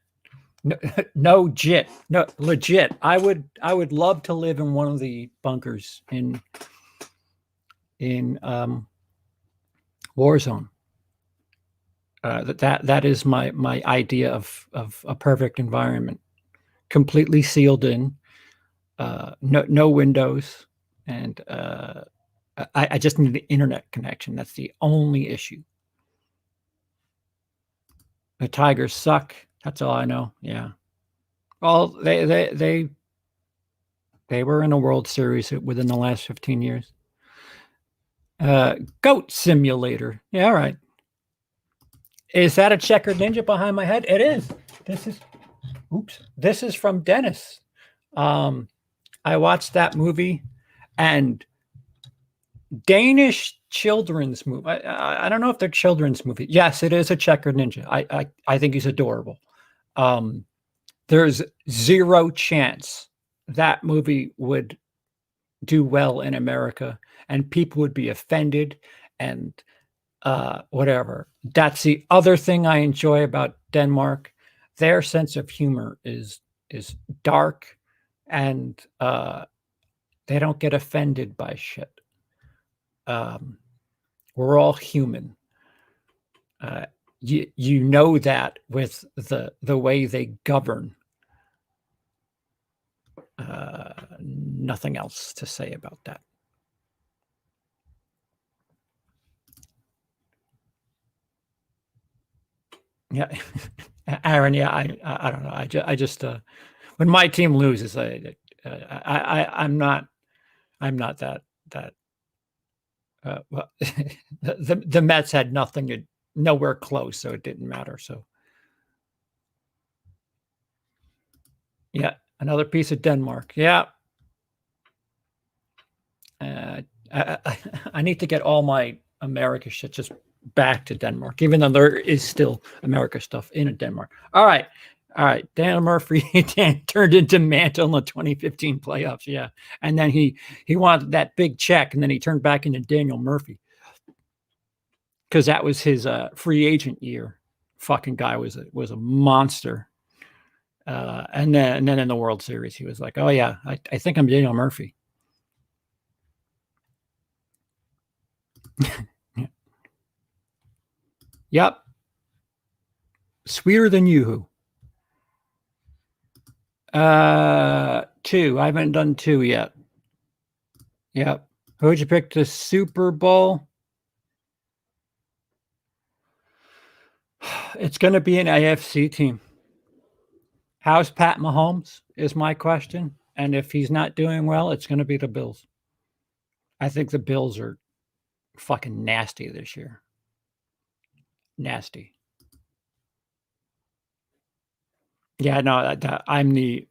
No jit. No legit. I would love to live in one of the bunkers in Warzone. That is my idea of a perfect environment. Completely sealed in, no windows, and I just need an internet connection. That's the only issue. The Tigers suck. That's all I know. Yeah. Well, they were in a World Series within the last 15 years. Goat Simulator. Yeah, all right. Is that a checkered ninja behind my head? It is. This is from Dennis. I watched that movie, and Danish children's movie. I don't know if they're children's movie. Yes, it is a checkered ninja. I think he's adorable. There's zero chance that movie would do well in America, and people would be offended and whatever. That's the other thing I enjoy about Denmark. Their sense of humor is dark, and they don't get offended by shit. We're all human. You know that with the way they govern. Nothing else to say about that. Yeah, Aaron. Yeah, I don't know. I just when my team loses, I'm not that. Well, the Mets had nowhere close, so it didn't matter. So, yeah, another piece of Denmark. Yeah, I need to get all my America shit just back to Denmark, even though there is still America stuff in Denmark. All right. Daniel Murphy turned into Mantle in the 2015 playoffs. Yeah. And then he wanted that big check, and then he turned back into Daniel Murphy because that was his free agent year. Fucking guy was a monster. And then in the World Series, he was like, oh yeah, I think I'm Daniel Murphy. Yep. Sweeter than you. 2. I haven't done 2 yet. Yep. Who'd you pick to Super Bowl? It's going to be an AFC team. How's Pat Mahomes is my question. And if he's not doing well, it's going to be the Bills. I think the Bills are fucking nasty this year. Nasty. Yeah, no, I'm the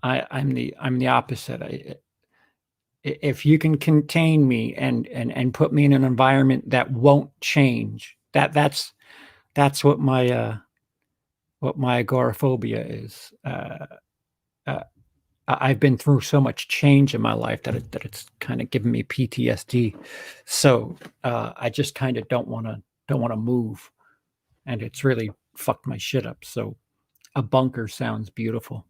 opposite. If you can contain me and put me in an environment that won't change, that's what my agoraphobia is. I've been through so much change in my life that it's kind of given me PTSD. So I just kind of don't want to move, and it's really fucked my shit up. So a bunker sounds beautiful.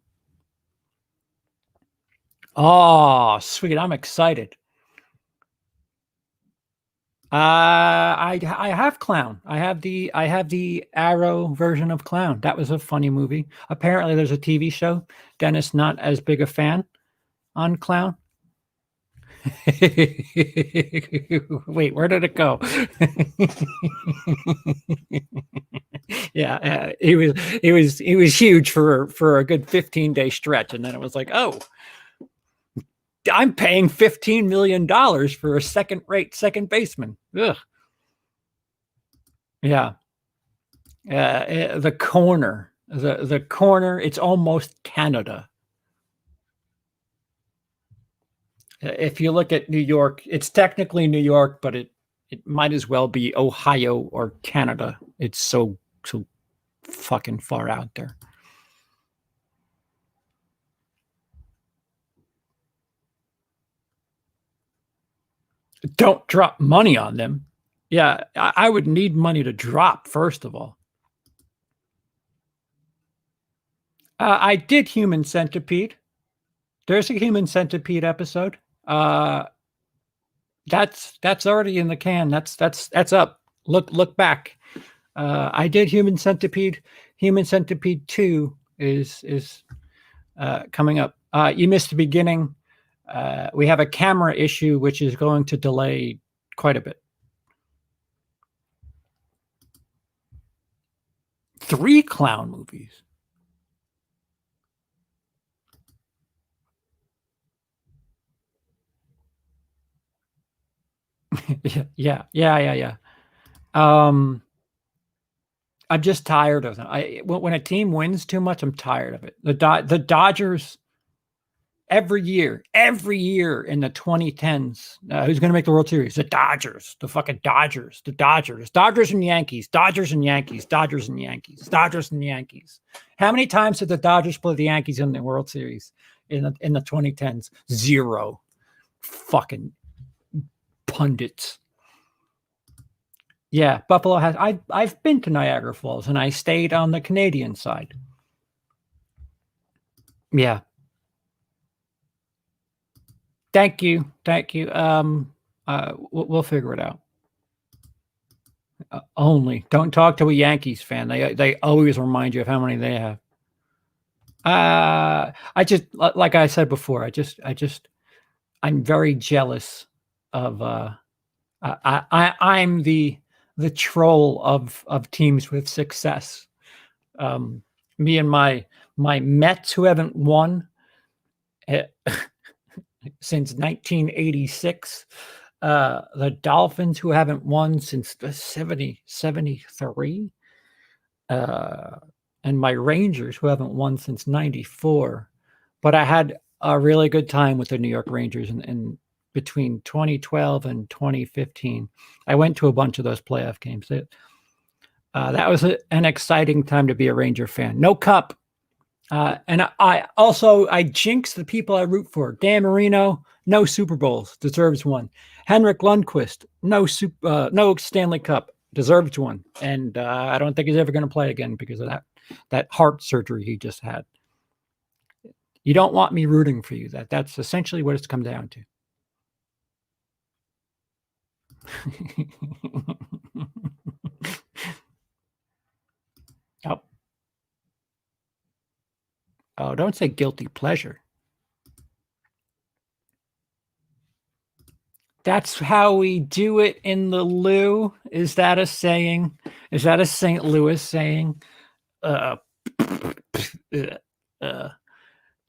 Oh, sweet! I'm excited. I have Clown. I have the Arrow version of Clown. That was a funny movie. Apparently, there's a TV show. Dennis not as big a fan on Clown. Wait, where did it go? Yeah, he was huge for a good 15-day stretch, and then it was like, oh, I'm paying $15 million for a second-rate second baseman. Ugh. Yeah. The corner, the corner, it's almost Canada. If you look at New York, it's technically New York, but it might as well be Ohio or Canada. It's so fucking far out there. Don't drop money on them. Yeah, I would need money to drop, first of all. I did Human Centipede. There's a Human Centipede episode. That's already in the can. That's up. Look back. I did Human Centipede. Human Centipede 2 is coming up. You missed the beginning. We have a camera issue, which is going to delay quite a bit. 3 clown movies. Yeah. I'm just tired of them. When a team wins too much, I'm tired of it. The Dodgers every year in the 2010s, who's going to make the World Series? The Dodgers, the fucking Dodgers, Dodgers and Yankees, Dodgers and Yankees, Dodgers and Yankees, Dodgers and Yankees. How many times did the Dodgers play the Yankees in the World Series in the 2010s? 0. Fucking pundits. Yeah, Buffalo has. I've been to Niagara Falls, and I stayed on the Canadian side. Yeah. Thank you. We'll figure it out. Only don't talk to a Yankees fan. They always remind you of how many they have. I just, like I said before, I'm very jealous of. I'm the troll of teams with success. Me and my Mets, who haven't won since 1986. The Dolphins, who haven't won since the 73. And my Rangers, who haven't won since 94. But I had a really good time with the New York Rangers in between 2012 and 2015. I went to a bunch of those playoff games. That was an exciting time to be a Ranger fan. No cup. And I jinx the people I root for. Dan Marino, no Super Bowls, deserves one. Henrik Lundqvist, no Stanley Cup, deserves one. And I don't think he's ever going to play again because of that heart surgery he just had. You don't want me rooting for you. That's essentially what it's come down to. Oh. Oh, don't say guilty pleasure. That's how we do it in the Lou. Is that a saying? Is that a St. Louis saying? Do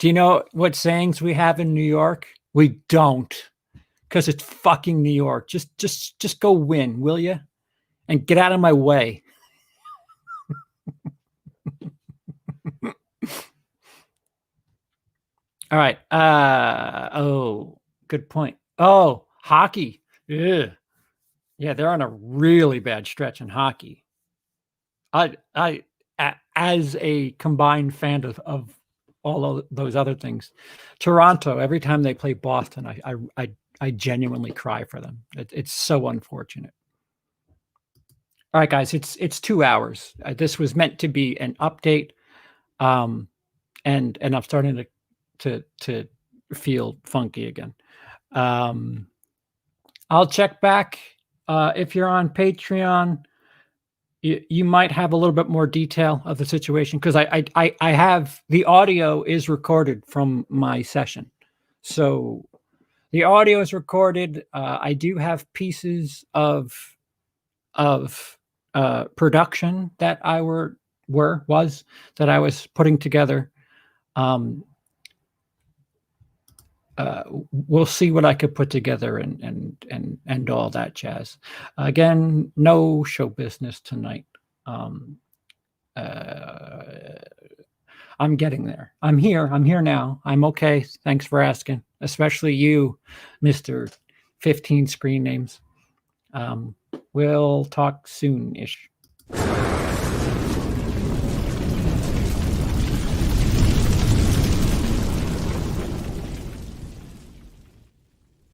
you know what sayings we have in New York? We don't, because it's fucking New York. Just go win, will you? And get out of my way. All right. Oh, good point. Oh, hockey. Ugh. Yeah, they're on a really bad stretch in hockey. As a combined fan of all of those other things, Toronto, every time they play Boston, I genuinely cry for them. It's so unfortunate. All right, guys, it's 2 hours. This was meant to be an update, and I'm starting to feel funky again. I'll check back. If you're on Patreon, you might have a little bit more detail of the situation, because I have the audio is recorded from my session. So the audio is recorded. I do have pieces of production that I was putting together. We'll see what I could put together and all that jazz. Again, no show business tonight. I'm getting there. I'm here now. I'm okay. Thanks for asking, especially you, Mr. 15 screen names. We'll talk soon-ish.